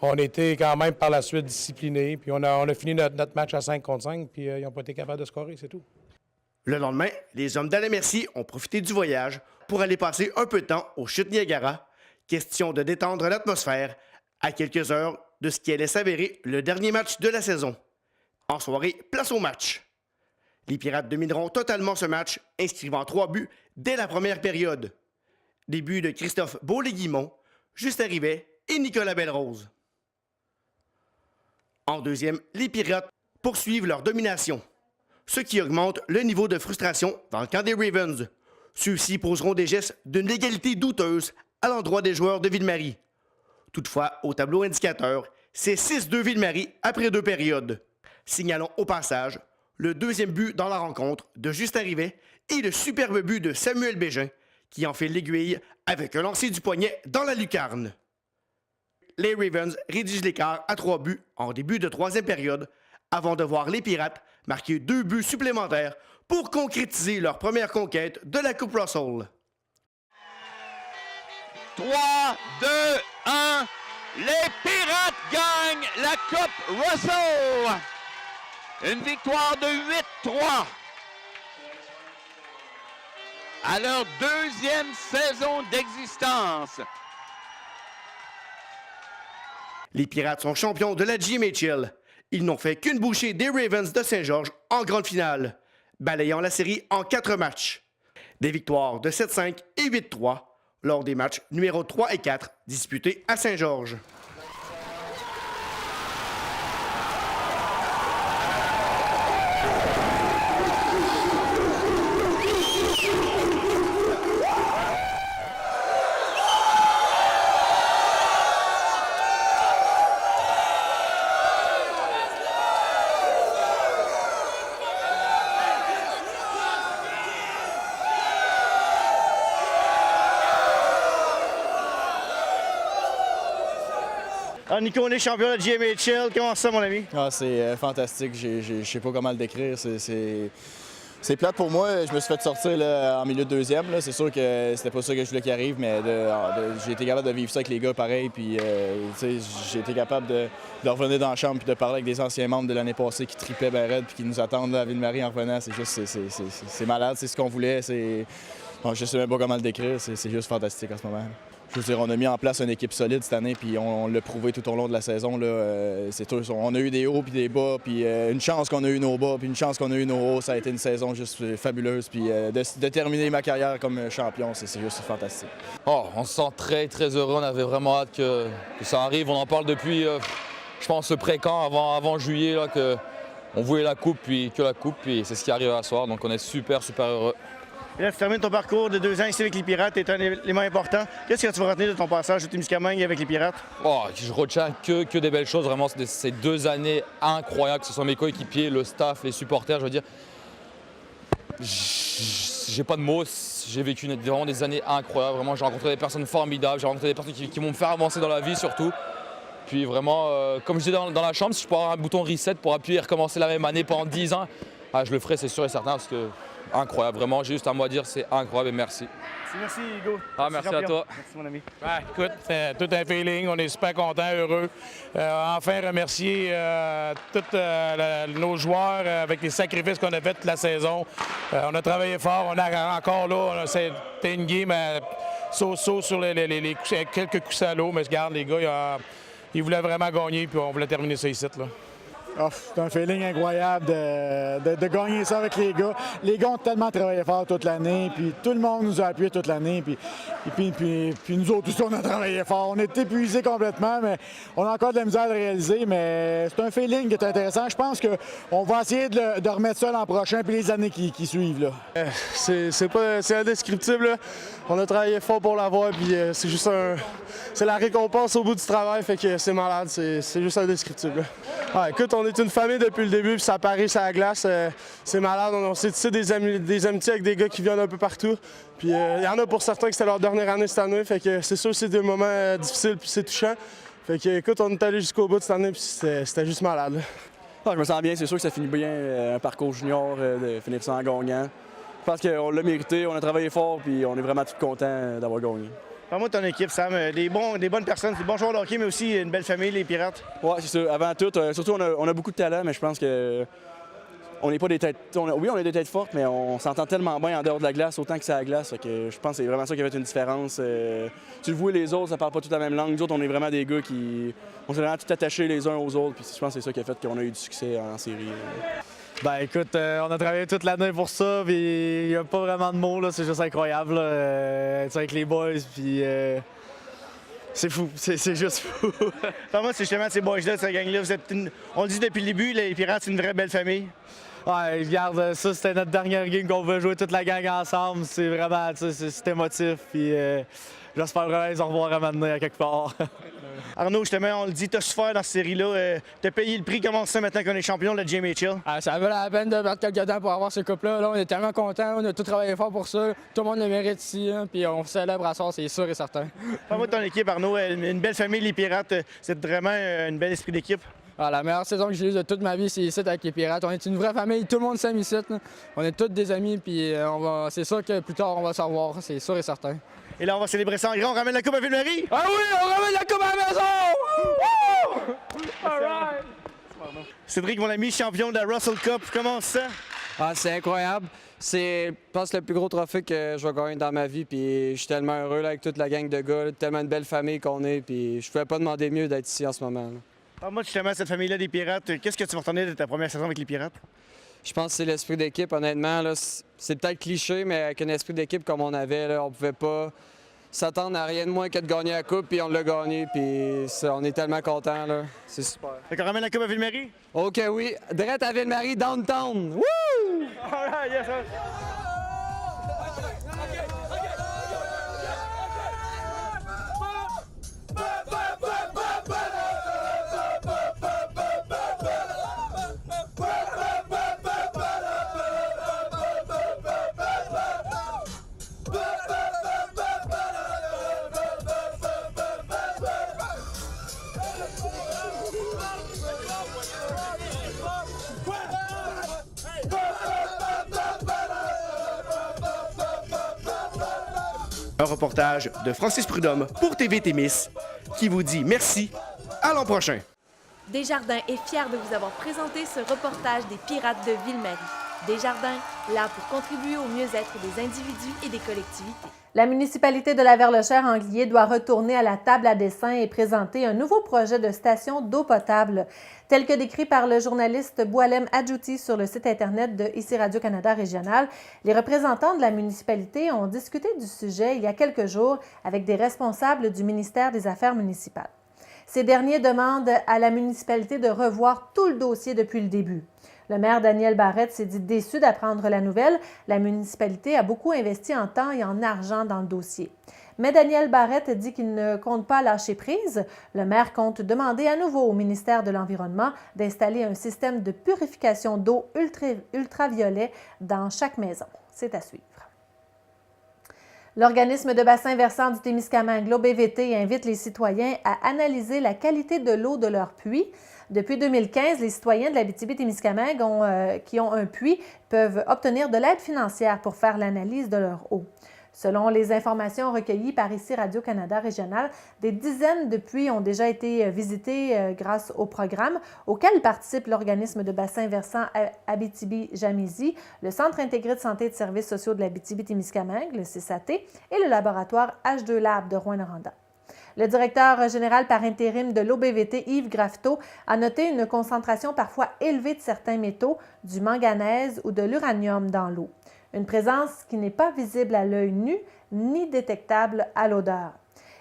on était quand même par la suite disciplinés. Puis on a fini notre match à 5 contre 5, puis ils n'ont pas été capables de scorer, c'est tout. Le lendemain, les hommes d'Alain Mercier ont profité du voyage pour aller passer un peu de temps aux Chutes Niagara. Question de détendre l'atmosphère à quelques heures de ce qui allait s'avérer le dernier match de la saison. En soirée, place au match. Les Pirates domineront totalement ce match, inscrivant 3 buts dès la première période. Des buts de Christophe Beaulieu-Guimont, Justin Rivet et Nicolas Belrose. En deuxième, les Pirates poursuivent leur domination, ce qui augmente le niveau de frustration dans le camp des Ravens. Ceux-ci poseront des gestes d'une légalité douteuse à l'endroit des joueurs de Ville-Marie. Toutefois, au tableau indicateur, c'est 6-2 Ville-Marie après 2 périodes. Signalons au passage le deuxième but dans la rencontre de Justin Rivet et le superbe but de Samuel Bégin, qui en fait l'aiguille avec un lancer du poignet dans la lucarne. Les Ravens rédigent l'écart à 3 buts en début de 3e période avant de voir les Pirates marquer 2 buts supplémentaires pour concrétiser leur première conquête de la Coupe Russell. 3, 2, 1, les Pirates gagnent la Coupe Russell! Une victoire de 8-3 à leur 2e saison d'existence. Les Pirates sont champions de la GMHL. Ils n'ont fait qu'une bouchée des Ravens de Saint-Georges en grande finale, balayant la série en 4 matchs. Des victoires de 7-5 et 8-3 lors des matchs numéros 3 et 4 disputés à Saint-Georges. Alors Nico, on est champion de la GMHL. Comment ça, mon ami? C'est fantastique. Je sais pas comment le décrire. C'est plate pour moi. Je me suis fait sortir là, en milieu de 2e. C'est sûr que c'était pas ça que je voulais qu'il arrive, mais j'ai été capable de vivre ça avec les gars pareil. Puis j'ai été capable de revenir dans la chambre et de parler avec des anciens membres de l'année passée qui tripaient ben raide puis qui nous attendent à Ville-Marie en revenant. C'est malade. C'est ce qu'on voulait. Bon, je sais même pas comment le décrire. C'est juste fantastique en ce moment. Je veux dire, on a mis en place une équipe solide cette année, puis on l'a prouvé tout au long de la saison. C'est tout. On a eu des hauts puis des bas, puis une chance qu'on a eu nos bas, puis une chance qu'on a eu nos hauts. Ça a été une saison juste fabuleuse. Puis de terminer ma carrière comme champion, c'est juste fantastique. On se sent très, très heureux. On avait vraiment hâte que ça arrive. On en parle depuis, je pense, ce pré-camp avant juillet, là, qu'on voulait la coupe, puis c'est ce qui arrive à soir. Donc on est super, super heureux. Et là, tu termines ton parcours de 2 ans ici avec les Pirates. C'est un élément important. Qu'est-ce que tu vas retenir de ton passage au Témiscamingue avec les Pirates? Je retiens que des belles choses. Vraiment, c'est 2 années incroyables, que ce soit mes coéquipiers, le staff, les supporters. Je veux dire, j'ai pas de mots. J'ai vécu vraiment des années incroyables. Vraiment, j'ai rencontré des personnes formidables. J'ai rencontré des personnes qui vont me faire avancer dans la vie, surtout. Puis vraiment, comme je disais dans la chambre, si je peux avoir un bouton reset pour appuyer et recommencer la même année pendant 10 ans, je le ferai, c'est sûr et certain, parce que incroyable, vraiment, j'ai juste un mot à dire, c'est incroyable et merci. Merci Hugo. Merci à toi. Merci mon ami. Écoute, c'est tout un feeling, on est super contents, heureux. Enfin, remercier tous nos joueurs avec les sacrifices qu'on a fait toute la saison. On a travaillé fort, on a encore là, c'était une game so-so sur les quelques coups à l'eau, mais regarde, les gars, ils voulaient vraiment gagner, puis on voulait terminer ça ici, là. Oh, c'est un feeling incroyable de gagner ça avec les gars. Les gars ont tellement travaillé fort toute l'année, puis tout le monde nous a appuyés toute l'année, puis nous autres aussi, on a travaillé fort. On est épuisés complètement, mais on a encore de la misère à le réaliser, mais c'est un feeling qui est intéressant. Je pense qu'on va essayer de remettre ça l'an prochain, puis les années qui suivent. Là. C'est indescriptible. Là. On a travaillé fort pour l'avoir, puis c'est juste c'est la récompense au bout du travail, fait que c'est malade, c'est juste indescriptible. Ouais, écoute, on est une famille depuis le début, puis ça paraît sur la glace. C'est malade, on s'est tissé des amitiés avec des gars qui viennent un peu partout. Puis il y en a pour certains que c'était leur dernière année cette année, fait que c'est sûr que c'est des moments difficiles, puis c'est touchant. Fait que écoute, on est allé jusqu'au bout de cette année, puis c'était juste malade. Ah, je me sens bien, c'est sûr que ça finit bien un parcours junior, de finir ça en gagnant. Je pense qu'on l'a mérité, on a travaillé fort, puis on est vraiment tout contents d'avoir gagné. Parle-moi de ton équipe, Sam. Des bonnes personnes, des bons joueurs de hockey, mais aussi une belle famille, les Pirates. Oui, c'est ça. Avant tout, surtout, on a beaucoup de talent, mais je pense que on n'est pas des têtes. Oui, on est des têtes fortes, mais on s'entend tellement bien en dehors de la glace, autant que c'est à la glace. Que je pense que c'est vraiment ça qui a fait une différence. Tu le vois, les autres, ça parle pas toute la même langue. Nous autres, on est vraiment des gars qui. On s'est vraiment tout attachés les uns aux autres. Puis je pense que c'est ça qui a fait qu'on a eu du succès en série. Ben écoute, on a travaillé toute l'année pour ça, puis il n'y a pas vraiment de mots, là, c'est juste incroyable. Avec les boys, puis c'est fou, c'est juste fou. Moi, c'est justement ces boys-là, cette gang-là, on le dit depuis le début, les Pirates, c'est une vraie belle famille. Ouais, regarde, ça c'était notre dernière game qu'on veut jouer toute la gang ensemble, c'est vraiment, c'est émotif, puis j'espère vraiment les revoir à m'amener à quelque part. Arnaud, justement, on le dit, t'as souffert dans cette série-là. T'as payé le prix. Comment ça maintenant qu'on est champion de la JMHL? Ça valait la peine de perdre quelques temps pour avoir ce couple-là. Là, on est tellement contents. On a tout travaillé fort pour ça. Tout le monde le mérite ici. Hein, puis on célèbre à soir, c'est sûr et certain. Parle-moi de ton équipe, Arnaud. Une belle famille, les Pirates. C'est vraiment un bel esprit d'équipe. La meilleure saison que j'ai eue de toute ma vie, c'est ici avec les Pirates. On est une vraie famille. Tout le monde s'aime ici. Là. On est tous des amis. Puis c'est sûr que plus tard, on va se revoir. C'est sûr et certain. Et là, on va célébrer ça en grand. On ramène la Coupe à Ville-Marie? Ah oui, on ramène la Coupe à la maison! All right. Cédric, mon ami, champion de la Russell Cup. Comment ça? Ah, c'est incroyable. C'est, je pense, le plus gros trophée que je vais gagner dans ma vie. Puis je suis tellement heureux là, avec toute la gang de gars, là, tellement une belle famille qu'on est. Puis je ne pouvais pas demander mieux d'être ici en ce moment. Parle-moi justement cette famille-là des Pirates. Qu'est-ce que tu vas retenir de ta première saison avec les Pirates? Je pense que c'est l'esprit d'équipe, honnêtement. Là, c'est peut-être cliché, mais avec un esprit d'équipe comme on avait, là, on pouvait pas s'attendre à rien de moins que de gagner la Coupe, puis on l'a gagné, puis on est tellement contents. Là. C'est super. Fait qu'on ramène la Coupe à Ville-Marie? OK, oui. Direct à Ville-Marie, downtown. Woo! All right, yes, sir. Un reportage de Francis Prudhomme pour TV Témis qui vous dit merci, à l'an prochain. Desjardins est fier de vous avoir présenté ce reportage des Pirates de Ville-Marie. Desjardins, là pour contribuer au mieux-être des individus et des collectivités. La municipalité de Laverlechère-Anglier doit retourner à la table à dessin et présenter un nouveau projet de station d'eau potable. Tel que décrit par le journaliste Boualem Adjouti sur le site Internet de ICI Radio-Canada Régional, les représentants de la municipalité ont discuté du sujet il y a quelques jours avec des responsables du ministère des Affaires municipales. Ces derniers demandent à la municipalité de revoir tout le dossier depuis le début. Le maire Daniel Barrette s'est dit déçu d'apprendre la nouvelle. La municipalité a beaucoup investi en temps et en argent dans le dossier. Mais Daniel Barrette dit qu'il ne compte pas lâcher prise. Le maire compte demander à nouveau au ministère de l'Environnement d'installer un système de purification d'eau ultraviolet dans chaque maison. C'est à suivre. L'organisme de bassin versant du Témiscamingue, l'OBVT, invite les citoyens à analyser la qualité de l'eau de leur puits. Depuis 2015, les citoyens de l'Abitibi-Témiscamingue qui ont un puits peuvent obtenir de l'aide financière pour faire l'analyse de leur eau. Selon les informations recueillies par ICI Radio-Canada Régional, des dizaines de puits ont déjà été visités grâce au programme auquel participe l'organisme de bassin versant Abitibi-Jamésie, le Centre intégré de santé et de services sociaux de l'Abitibi-Témiscamingue, le CISAT, et le laboratoire H2 Lab de Rouyn-Noranda. Le directeur général par intérim de l'OBVT, Yves Grafteau, a noté une concentration parfois élevée de certains métaux, du manganèse ou de l'uranium dans l'eau. Une présence qui n'est pas visible à l'œil nu ni détectable à l'odeur.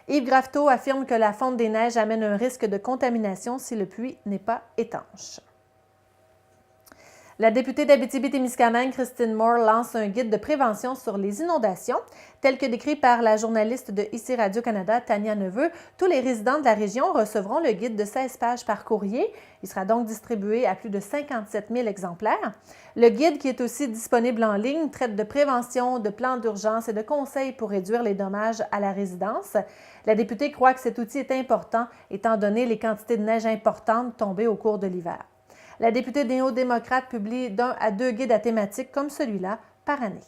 Yves Grafteau affirme que la fonte des neiges amène un risque de contamination si le puits n'est pas étanche. La députée d'Abitibi-Témiscamingue, Christine Moore, lance un guide de prévention sur les inondations. Tel que décrit par la journaliste de ICI Radio-Canada, Tania Neveu, tous les résidents de la région recevront le guide de 16 pages par courrier. Il sera donc distribué à plus de 57 000 exemplaires. Le guide, qui est aussi disponible en ligne, traite de prévention, de plans d'urgence et de conseils pour réduire les dommages à la résidence. La députée croit que cet outil est important, étant donné les quantités de neige importantes tombées au cours de l'hiver. La députée néo-démocrate publie d'1 à 2 guides à thématiques comme celui-là par année.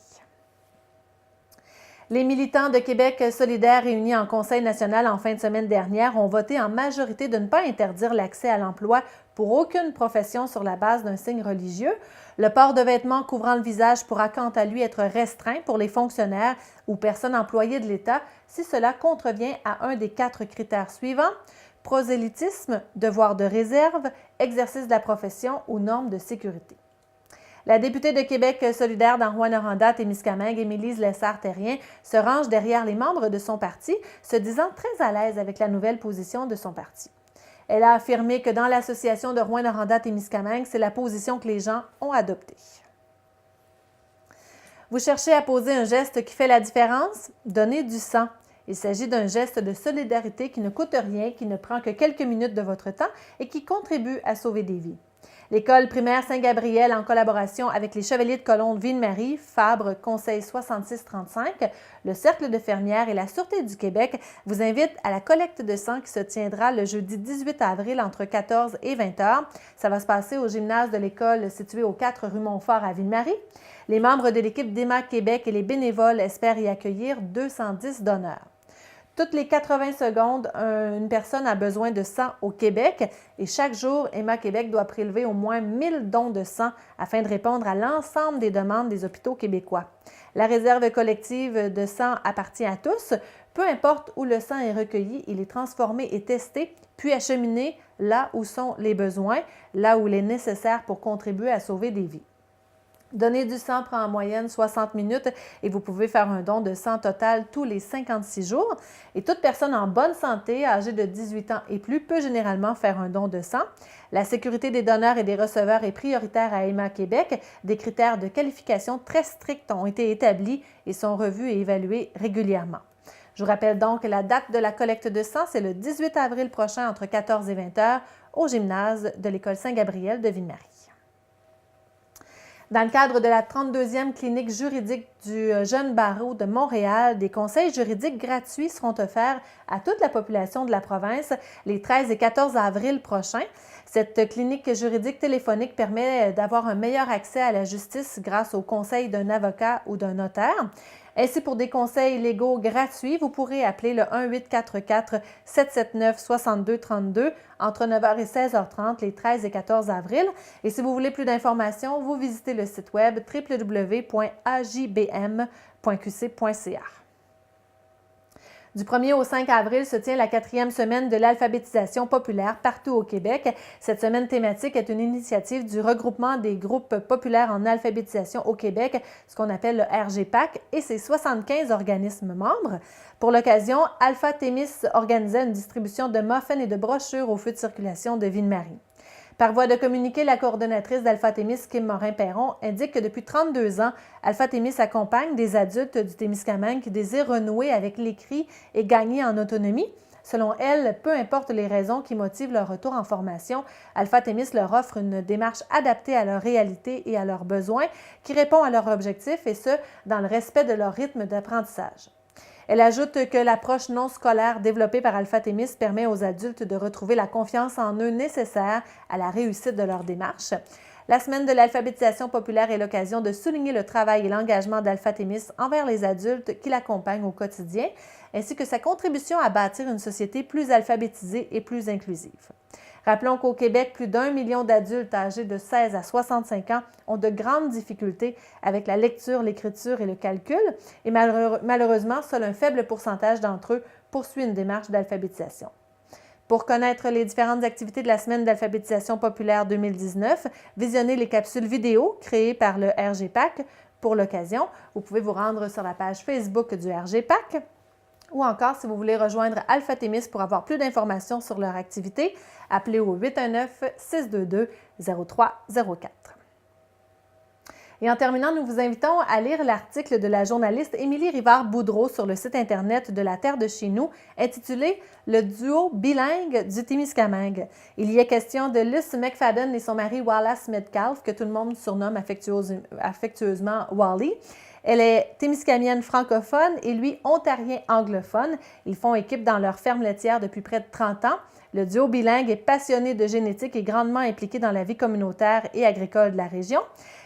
Les militants de Québec solidaire réunis en Conseil national en fin de semaine dernière ont voté en majorité de ne pas interdire l'accès à l'emploi pour aucune profession sur la base d'un signe religieux. Le port de vêtements couvrant le visage pourra quant à lui être restreint pour les fonctionnaires ou personnes employées de l'État si cela contrevient à un des 4 critères suivants: prosélytisme, devoir de réserve, exercice de la profession ou normes de sécurité. La députée de Québec solidaire dans Rouyn-Noranda-Témiscamingue, Émilise Lessard-Terrien, se range derrière les membres de son parti, se disant très à l'aise avec la nouvelle position de son parti. Elle a affirmé que dans l'association de Rouyn-Noranda-Témiscamingue, c'est la position que les gens ont adoptée. Vous cherchez à poser un geste qui fait la différence? Donnez du sang. Il s'agit d'un geste de solidarité qui ne coûte rien, qui ne prend que quelques minutes de votre temps et qui contribue à sauver des vies. L'École primaire Saint-Gabriel, en collaboration avec les Chevaliers de Colomb de Ville-Marie, Fabre, Conseil 6635, le Cercle de fermières et la Sûreté du Québec vous invitent à la collecte de sang qui se tiendra le jeudi 18 avril entre 14 et 20 heures. Ça va se passer au gymnase de l'école situé au 4 rue Montfort à Ville-Marie. Les membres de l'équipe d'EMA Québec et les bénévoles espèrent y accueillir 210 donneurs. Toutes les 80 secondes, une personne a besoin de sang au Québec et chaque jour, EMA Québec doit prélever au moins 1000 dons de sang afin de répondre à l'ensemble des demandes des hôpitaux québécois. La réserve collective de sang appartient à tous. Peu importe où le sang est recueilli, il est transformé et testé, puis acheminé là où sont les besoins, là où il est nécessaire pour contribuer à sauver des vies. Donner du sang prend en moyenne 60 minutes et vous pouvez faire un don de sang total tous les 56 jours. Et toute personne en bonne santé, âgée de 18 ans et plus, peut généralement faire un don de sang. La sécurité des donneurs et des receveurs est prioritaire à EMA Québec. Des critères de qualification très stricts ont été établis et sont revus et évalués régulièrement. Je vous rappelle donc que la date de la collecte de sang, c'est le 18 avril prochain entre 14 et 20 heures au gymnase de l'École Saint-Gabriel de Ville-Marie. Dans le cadre de la 32e clinique juridique du Jeune Barreau de Montréal, des conseils juridiques gratuits seront offerts à toute la population de la province les 13 et 14 avril prochains. Cette clinique juridique téléphonique permet d'avoir un meilleur accès à la justice grâce au conseil d'un avocat ou d'un notaire. Ainsi, pour des conseils légaux gratuits, vous pourrez appeler le 1-844-779-6232 entre 9h et 16h30 les 13 et 14 avril. Et si vous voulez plus d'informations, vous visitez le site web www.ajbm.qc.ca. Du 1er au 5 avril se tient la 4e semaine de l'alphabétisation populaire partout au Québec. Cette semaine thématique est une initiative du regroupement des groupes populaires en alphabétisation au Québec, ce qu'on appelle le RGPAC, et ses 75 organismes membres. Pour l'occasion, Alpha Thémis organisait une distribution de muffins et de brochures aux feux de circulation de Ville-Marie. Par voie de communiqué, la coordonnatrice d'Alpha Thémis, Kim Morin-Perron, indique que depuis 32 ans, Alpha Thémis accompagne des adultes du Témiscamingue qui désirent renouer avec l'écrit et gagner en autonomie. Selon elle, peu importe les raisons qui motivent leur retour en formation, Alpha Thémis leur offre une démarche adaptée à leur réalité et à leurs besoins, qui répond à leurs objectifs et ce, dans le respect de leur rythme d'apprentissage. Elle ajoute que l'approche non scolaire développée par Alpha Thémis permet aux adultes de retrouver la confiance en eux nécessaire à la réussite de leur démarche. La semaine de l'alphabétisation populaire est l'occasion de souligner le travail et l'engagement d'Alpha Thémis envers les adultes qui l'accompagnent au quotidien, ainsi que sa contribution à bâtir une société plus alphabétisée et plus inclusive. Rappelons qu'au Québec, plus d'1 million d'adultes âgés de 16 à 65 ans ont de grandes difficultés avec la lecture, l'écriture et le calcul. Et malheureusement, seul un faible pourcentage d'entre eux poursuit une démarche d'alphabétisation. Pour connaître les différentes activités de la Semaine d'alphabétisation populaire 2019, visionnez les capsules vidéo créées par le RGPAC pour l'occasion. Vous pouvez vous rendre sur la page Facebook du RGPAC ou encore, si vous voulez rejoindre Alpha Thémis pour avoir plus d'informations sur leur activité, appelez au 819-622-0304. Et en terminant, nous vous invitons à lire l'article de la journaliste Émilie Rivard-Boudreau sur le site Internet de La Terre de chez nous, intitulé « Le duo bilingue du Témiscamingue ». Il y est question de Luce McFadden et son mari Wallace Metcalf, que tout le monde surnomme affectueusement Wally. Elle est témiscamienne francophone et lui, ontarien anglophone. Ils font équipe dans leur ferme laitière depuis près de 30 ans. Le duo bilingue est passionné de génétique et grandement impliqué dans la vie communautaire et agricole de la région.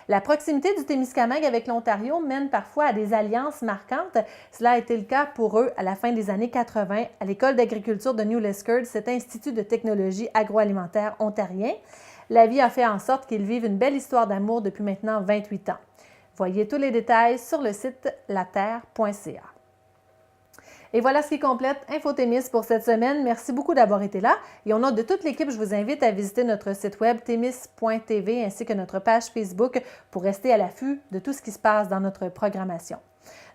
La proximité du Témiscamingue avec l'Ontario mène parfois à des alliances marquantes. Cela a été le cas pour eux à la fin des années 80 à l'École d'agriculture de New Liskeard, cet institut de technologie agroalimentaire ontarien. La vie a fait en sorte qu'ils vivent une belle histoire d'amour depuis maintenant 28 ans. Voyez tous les détails sur le site laterre.ca. Et voilà ce qui complète InfoTémis pour cette semaine. Merci beaucoup d'avoir été là. Et au nom de toute l'équipe, je vous invite à visiter notre site web témis.tv ainsi que notre page Facebook pour rester à l'affût de tout ce qui se passe dans notre programmation.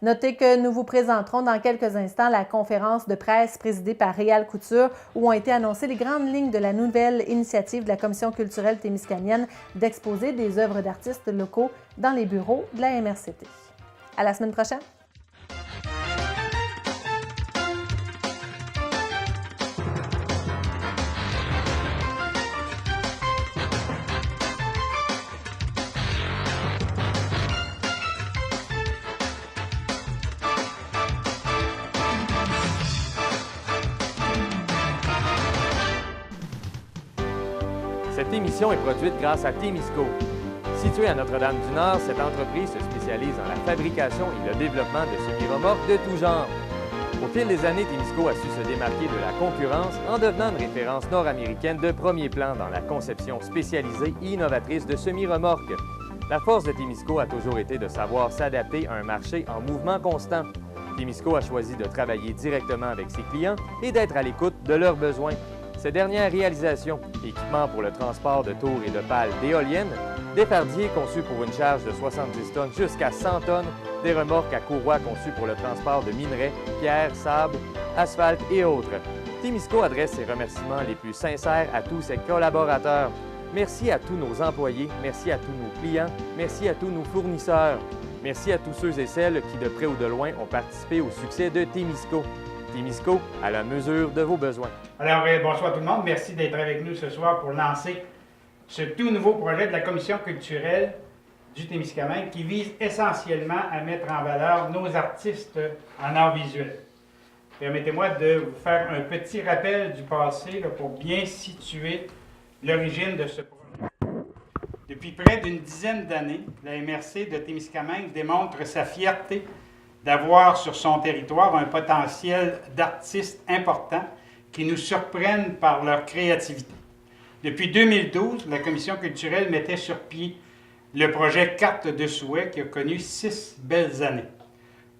Notez que nous vous présenterons dans quelques instants la conférence de presse présidée par Réal Couture où ont été annoncées les grandes lignes de la nouvelle initiative de la Commission culturelle témiscamienne d'exposer des œuvres d'artistes locaux dans les bureaux de la MRCT. À la semaine prochaine! Cette émission est produite grâce à Témisco. Située à Notre-Dame-du-Nord, cette entreprise se spécialise dans la fabrication et le développement de semi-remorques de tout genre. Au fil des années, Témisco a su se démarquer de la concurrence en devenant une référence nord-américaine de premier plan dans la conception spécialisée et innovatrice de semi-remorques. La force de Témisco a toujours été de savoir s'adapter à un marché en mouvement constant. Témisco a choisi de travailler directement avec ses clients et d'être à l'écoute de leurs besoins. Ces dernières réalisations, équipements pour le transport de tours et de pales d'éoliennes, des fardiers conçus pour une charge de 70 tonnes jusqu'à 100 tonnes, des remorques à courroie conçues pour le transport de minerais, pierres, sable, asphalte et autres. Témisco adresse ses remerciements les plus sincères à tous ses collaborateurs. Merci à tous nos employés, merci à tous nos clients, merci à tous nos fournisseurs. Merci à tous ceux et celles qui, de près ou de loin, ont participé au succès de Témisco. Témisco, à la mesure de vos besoins. Alors, bonsoir tout le monde. Merci d'être avec nous ce soir pour lancer ce tout nouveau projet de la Commission culturelle du Témiscamingue qui vise essentiellement à mettre en valeur nos artistes en art visuel. Permettez-moi de vous faire un petit rappel du passé là, pour bien situer l'origine de ce projet. Depuis près d'une dizaine d'années, la MRC de Témiscamingue démontre sa fierté d'avoir sur son territoire un potentiel d'artistes importants qui nous surprennent par leur créativité. Depuis 2012, la Commission culturelle mettait sur pied le projet Carte de souhait qui a connu 6 belles années.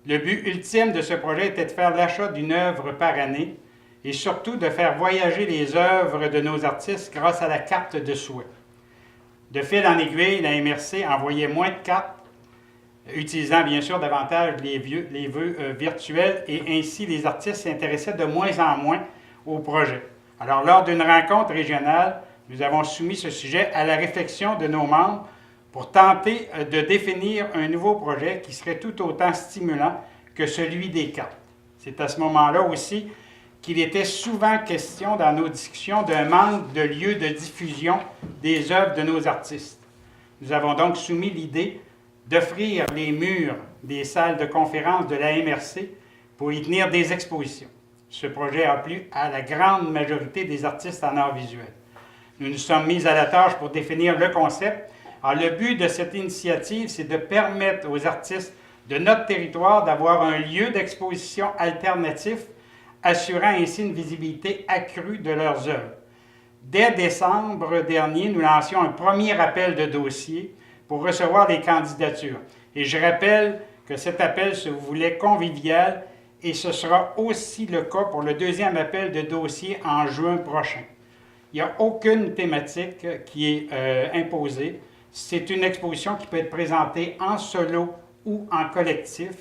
Le but ultime de ce projet était de faire l'achat d'une œuvre par année et surtout de faire voyager les œuvres de nos artistes grâce à la carte de souhait. De fil en aiguille, la MRC envoyait moins de cartes, utilisant bien sûr davantage les vœux virtuels et ainsi les artistes s'intéressaient de moins en moins au projet. Alors lors d'une rencontre régionale, nous avons soumis ce sujet à la réflexion de nos membres pour tenter de définir un nouveau projet qui serait tout autant stimulant que celui des cartes. C'est à ce moment-là aussi qu'il était souvent question dans nos discussions d'un manque de lieux de diffusion des œuvres de nos artistes. Nous avons donc soumis l'idée d'offrir les murs des salles de conférence de la MRC pour y tenir des expositions. Ce projet a plu à la grande majorité des artistes en art visuel. Nous nous sommes mis à la tâche pour définir le concept. Alors, le but de cette initiative, c'est de permettre aux artistes de notre territoire d'avoir un lieu d'exposition alternatif, assurant ainsi une visibilité accrue de leurs œuvres. Dès décembre dernier, nous lancions un premier appel de dossier pour recevoir les candidatures. Et je rappelle que cet appel se voulait convivial et ce sera aussi le cas pour le deuxième appel de dossier en juin prochain. Il n'y a aucune thématique qui est imposée. C'est une exposition qui peut être présentée en solo ou en collectif.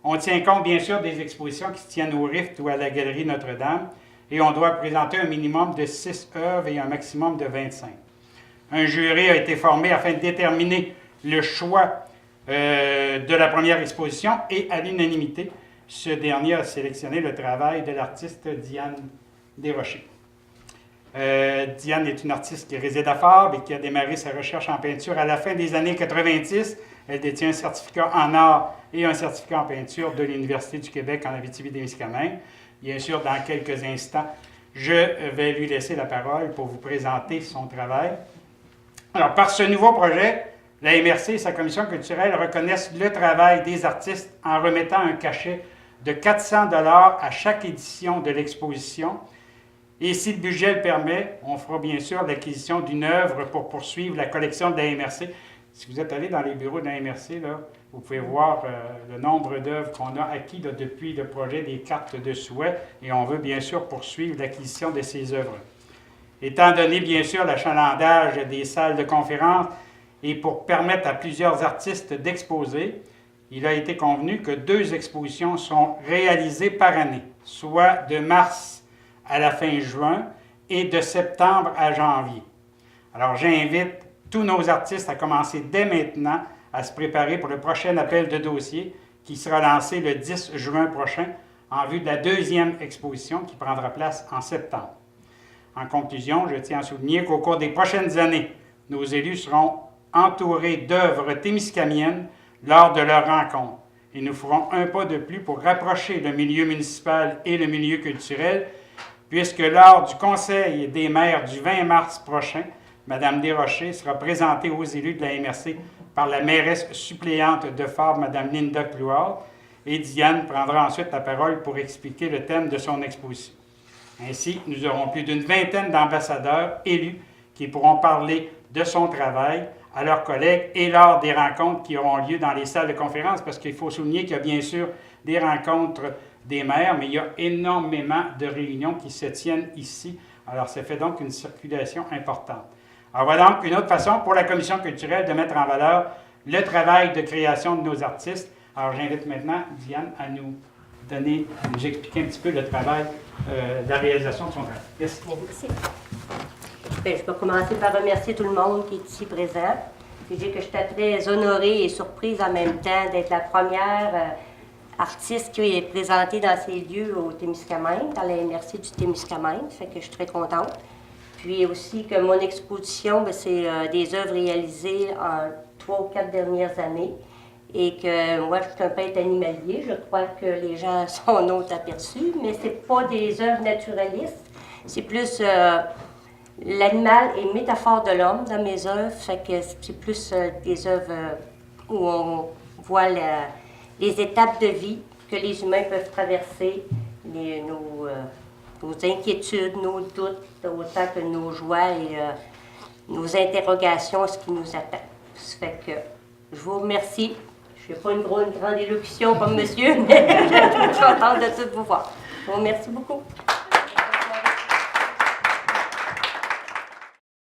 On tient compte, bien sûr, des expositions qui se tiennent au Rift ou à la Galerie Notre-Dame et on doit présenter un minimum de 6 œuvres et un maximum de 25. Un jury a été formé afin de déterminer le choix de la première exposition et à l'unanimité, ce dernier a sélectionné le travail de l'artiste Diane Desrochers. Diane est une artiste qui réside à Fabre et qui a démarré sa recherche en peinture à la fin des années 90. Elle détient un certificat en art et un certificat en peinture de l'Université du Québec en Abitibi-Témiscamingue. Bien sûr, dans quelques instants, je vais lui laisser la parole pour vous présenter son travail. Alors, par ce nouveau projet, la MRC et sa commission culturelle reconnaissent le travail des artistes en remettant un cachet de 400 $ à chaque édition de l'exposition. Et si le budget le permet, on fera bien sûr l'acquisition d'une œuvre pour poursuivre la collection de la MRC. Si vous êtes allé dans les bureaux de la MRC, là, vous pouvez voir le nombre d'œuvres qu'on a acquis là, depuis le projet des cartes de souhait et on veut bien sûr poursuivre l'acquisition de ces œuvres. Étant donné bien sûr l'achalandage des salles de conférence et pour permettre à plusieurs artistes d'exposer, il a été convenu que 2 expositions sont réalisées par année, soit de mars à la fin juin et de septembre à janvier. Alors j'invite tous nos artistes à commencer dès maintenant à se préparer pour le prochain appel de dossier qui sera lancé le 10 juin prochain en vue de la 2e exposition qui prendra place en septembre. En conclusion, je tiens à souligner qu'au cours des prochaines années, nos élus seront entourés d'œuvres témiscamiennes lors de leur rencontre et nous ferons un pas de plus pour rapprocher le milieu municipal et le milieu culturel puisque lors du Conseil des maires du 20 mars prochain, Mme Desrochers sera présentée aux élus de la MRC par la mairesse suppléante de Fabre, Mme Linda Clouard, et Diane prendra ensuite la parole pour expliquer le thème de son exposition. Ainsi, nous aurons plus d'une vingtaine d'ambassadeurs élus qui pourront parler de son travail à leurs collègues et lors des rencontres qui auront lieu dans les salles de conférence, parce qu'il faut souligner qu'il y a bien sûr des rencontres des maires, mais il y a énormément de réunions qui se tiennent ici. Alors, ça fait donc une circulation importante. Alors, voilà donc une autre façon pour la Commission culturelle de mettre en valeur le travail de création de nos artistes. Alors, j'invite maintenant Diane à nous expliquer un petit peu le travail, la réalisation de son travail. Merci. Merci. Bien, je peux commencer par remercier tout le monde qui est ici présent. Je dis que j'étais très honorée et surprise en même temps d'être la première artiste qui est présentée dans ces lieux au Témiscamingue, dans la MRC du Témiscamingue. Fait que je suis très contente. Puis aussi que mon exposition, c'est des œuvres réalisées en 3 ou 4 dernières années. Et que moi, je suis un peintre animalier. Je crois que les gens s'en ont aperçus, mais c'est pas des œuvres naturalistes. C'est plus l'animal est métaphore de l'homme dans mes œuvres. Fait que c'est plus des œuvres où on voit les étapes de vie que les humains peuvent traverser, nos inquiétudes, nos doutes, autant que nos joies et nos interrogations, ce qui nous attend. Ça fait que je vous remercie. Je n'ai pas une grande élocution comme monsieur, mais je suis contente de tout vous voir. Je vous remercie beaucoup.